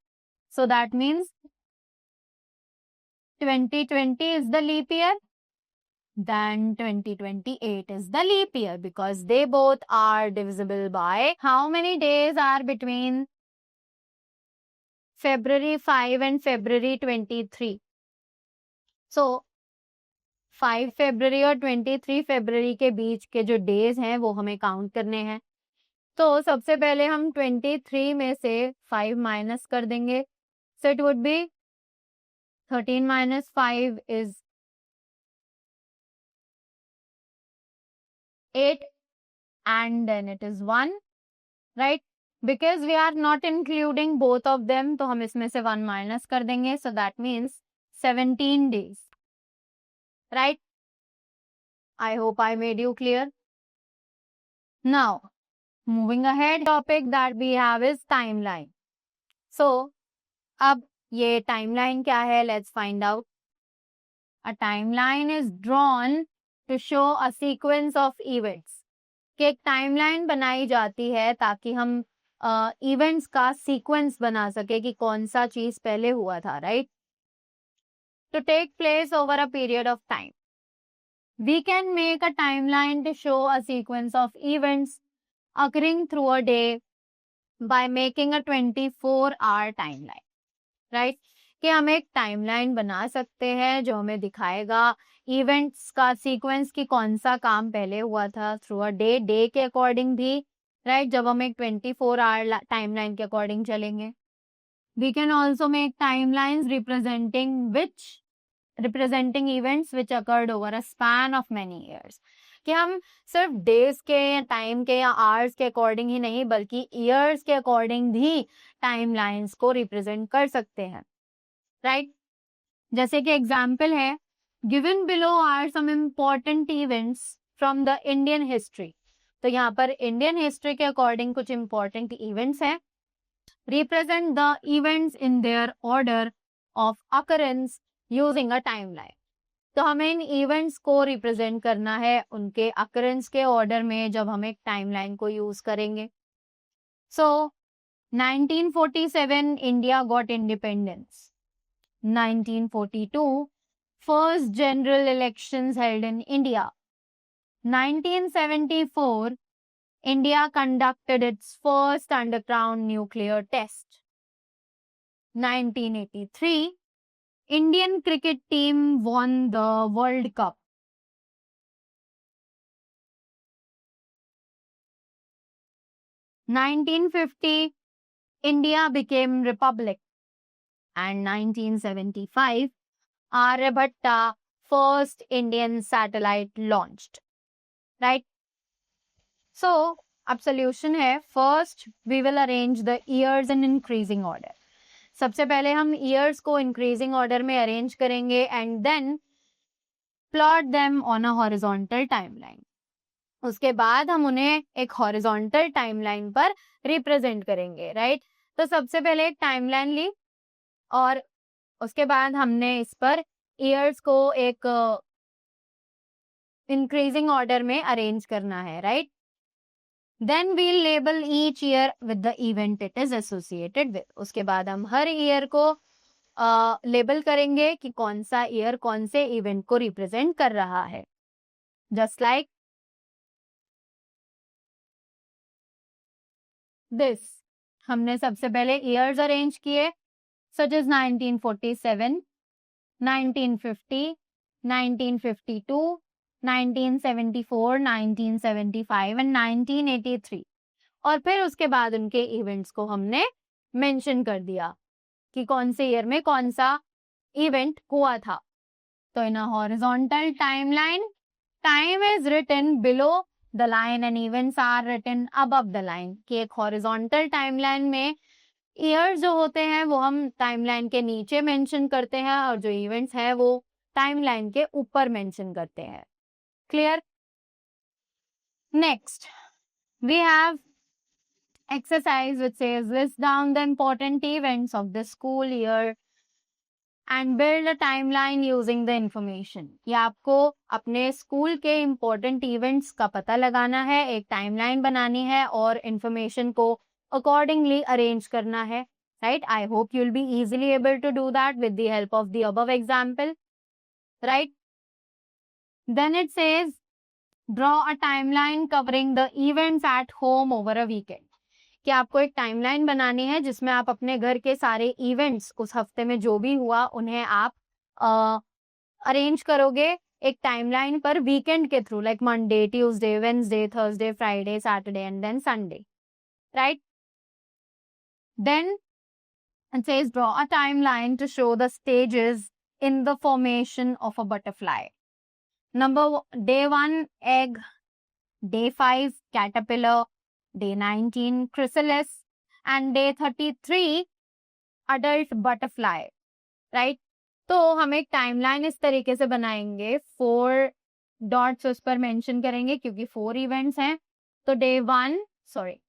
So that means 2020 is the leap year. Then 2028 is the leap year because they both are divisible by how many days are between February 5 and February 23. So 5 February और 23 February के बीच के जो days हैं वो हमें count करने हैं. तो सबसे पहले हम 23 में से 5 minus कर देंगे. So it would be 13 minus 5 is 8 and then it is 1, right? Because we are not including both of them तो हम इसमें से 1 minus कर देंगे. So that means 17 days. Right? I hope I made you clear. Now, moving ahead, topic that we have is timeline. So, अब ये timeline क्या है? Let's find out. A timeline is drawn to show a sequence of events. कि एक timeline बनाई जाती है ताकि हम events का sequence बना सके कि कौन सा चीज पहले हुआ था, right? To take place over a period of time. We can make a timeline to show a sequence of events occurring through a day by making a 24-hour timeline. Right? कि हम एक टाइमलाइन बना सकते हैं जो हमें दिखाएगा events का सीक्वेंस कि कौन सा काम पहले हुआ था थ्रू अ डे के अकॉर्डिंग भी, राइट? जब हम एक 24-hour टाइमलाइन के अकॉर्डिंग चलेंगे. We can also make timelines representing events which occurred over a span of many years. कि हम सिर्फ डेज के या टाइम के या आवर्स के अकॉर्डिंग ही नहीं बल्कि ईयर्स के अकॉर्डिंग भी टाइमलाइंस को रिप्रेजेंट कर सकते हैं, राइट? जैसे कि एग्जाम्पल है, given below are some important events from the Indian history. तो यहाँ पर इंडियन हिस्ट्री के अकॉर्डिंग कुछ इम्पोर्टेंट इवेंट्स हैं. Represent the events in their order of occurrence using a timeline. तो हमें इन इवेंट्स को रिप्रेजेंट करना है उनके अकरेंस के ऑर्डर में जब हम एक टाइमलाइन को यूज करेंगे. सो 1947 India got independence. 1942 first general elections held in India. 1974 India conducted its first underground nuclear test. 1983 Indian cricket team won the World Cup. 1950 India became republic. And 1975 Aryabhatta first Indian satellite launched. Right? So, अब solution है, first we will arrange the years in increasing order. सबसे पहले हम years को increasing order में arrange करेंगे and then plot them on a horizontal timeline. उसके बाद हम उन्हें एक horizontal timeline पर represent करेंगे, right? तो सबसे पहले एक timeline ली और उसके बाद हमने इस पर ईयर्स को एक इंक्रीजिंग ऑर्डर में अरेंज करना है, right? Then we'll label each year with the event it is associated with. उसके बाद हम हर ईयर को लेबल करेंगे कि कौन सा ईयर कौन से इवेंट को रिप्रेजेंट कर रहा है. Just like this. हमने सबसे पहले ईयर्स अरेंज किए such as 1947, 1950, 1952, 1974, 1975 and 1983. और फिर उसके बाद उनके इवेंट्स को हमने मेंशन कर दिया कि कौन से ईयर में कौन सा इवेंट हुआ था. तो in a horizontal timeline, time is written below the line and events are written above the line. कि एक हॉरिजॉन्टल टाइमलाइन में ईयर्स जो होते हैं वो हम टाइमलाइन के नीचे मेंशन करते हैं और जो इवेंट्स हैं वो टाइमलाइन के ऊपर मेंशन करते हैं. Clear? Next we have exercise which says list down the important events of the school year and build a timeline using the information. ये आपको अपने स्कूल के इम्पोर्टेंट इवेंट्स का पता लगाना है, एक टाइमलाइन बनानी है और इंफॉर्मेशन को accordingly arrange करना है, right? I hope you'll be easily able to do that with the help of the above example, right? Then it says draw a timeline covering the events at home over a weekend. कि आपको एक timeline बनानी है जिसमें आप अपने घर के सारे इवेंट्स उस हफ्ते में जो भी हुआ उन्हें आप अरेंज करोगे एक टाइमलाइन पर वीकेंड के through, like Monday, Tuesday, Wednesday, Thursday, Friday, Saturday and then Sunday, right? Then it says draw a timeline to show the stages in the formation of a butterfly. Day 1 egg, day 5 caterpillar, day 19 chrysalis and day 33 adult butterfly, right? तो हम एक timeline इस तरीके से बनाएंगे, 4 dots उस पर mention करेंगे क्योंकि 4 इवेंट्स हैं। तो डे 1, सॉरी,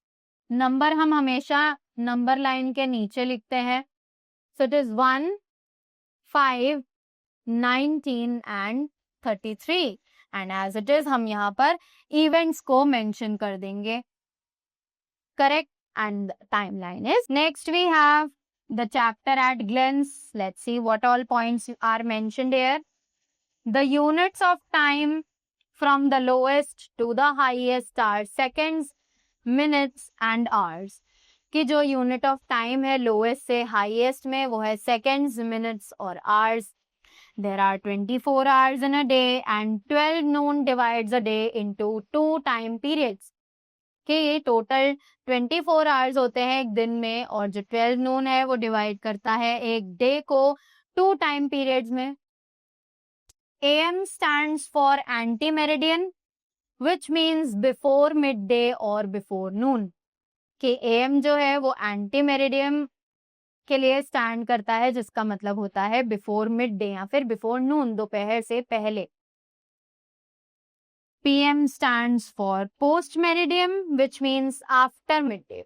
नंबर हम हमेशा नंबर लाइन के नीचे लिखते हैं। So it is 1, 5, 19 and 33 and as it is हम यहाँ पर इवेंट्स को मेंशन कर देंगे, correct? And timeline is next. We have the chapter at glance. Let's see what all points are mentioned here. The units of time from the lowest to the highest are seconds, minutes and hours. कि जो unit of time है lowest से highest में वो है seconds, minutes और hours. There are 24 hours in a day and 12 noon divides a day into 2 time periods. कि ये टोटल 24 आवर्स होते हैं एक दिन में और जो 12 नून है वो डिवाइड करता है एक डे को 2 टाइम पीरियड्स में. AM stands for anti-meridian, which means before midday or before noon. कि AM जो है वो एंटी मेरिडियम के लिए स्टैंड करता है जिसका मतलब होता है बिफोर मिड डे या फिर बिफोर नून, दोपहर से पहले. PM stands for post meridiem, which means after midday.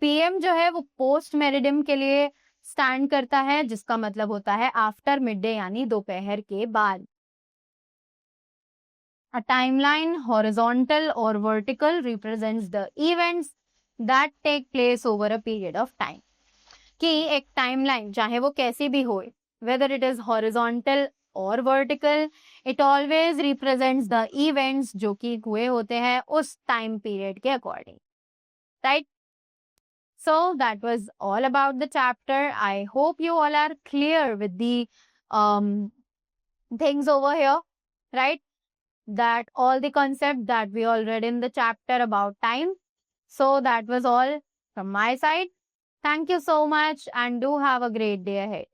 PM जो है वो पोस्ट मेरिडियम के लिए स्टैंड करता है जिसका मतलब होता है आफ्टर मिडडे यानी दोपहर के बाद. A timeline, horizontal or vertical, represents the events that take place over a period of time. कि एक टाइमलाइन चाहे वो कैसी भी हो, whether it is horizontal or vertical, it always represents the events जो कि हुए होते हैं उस टाइम पीरियड के according, right? So that was all about the chapter. I hope you all are clear with the things over here, right? That all the concepts that we all read in the chapter about time. So that was all from my side. Thank you so much and do have a great day ahead.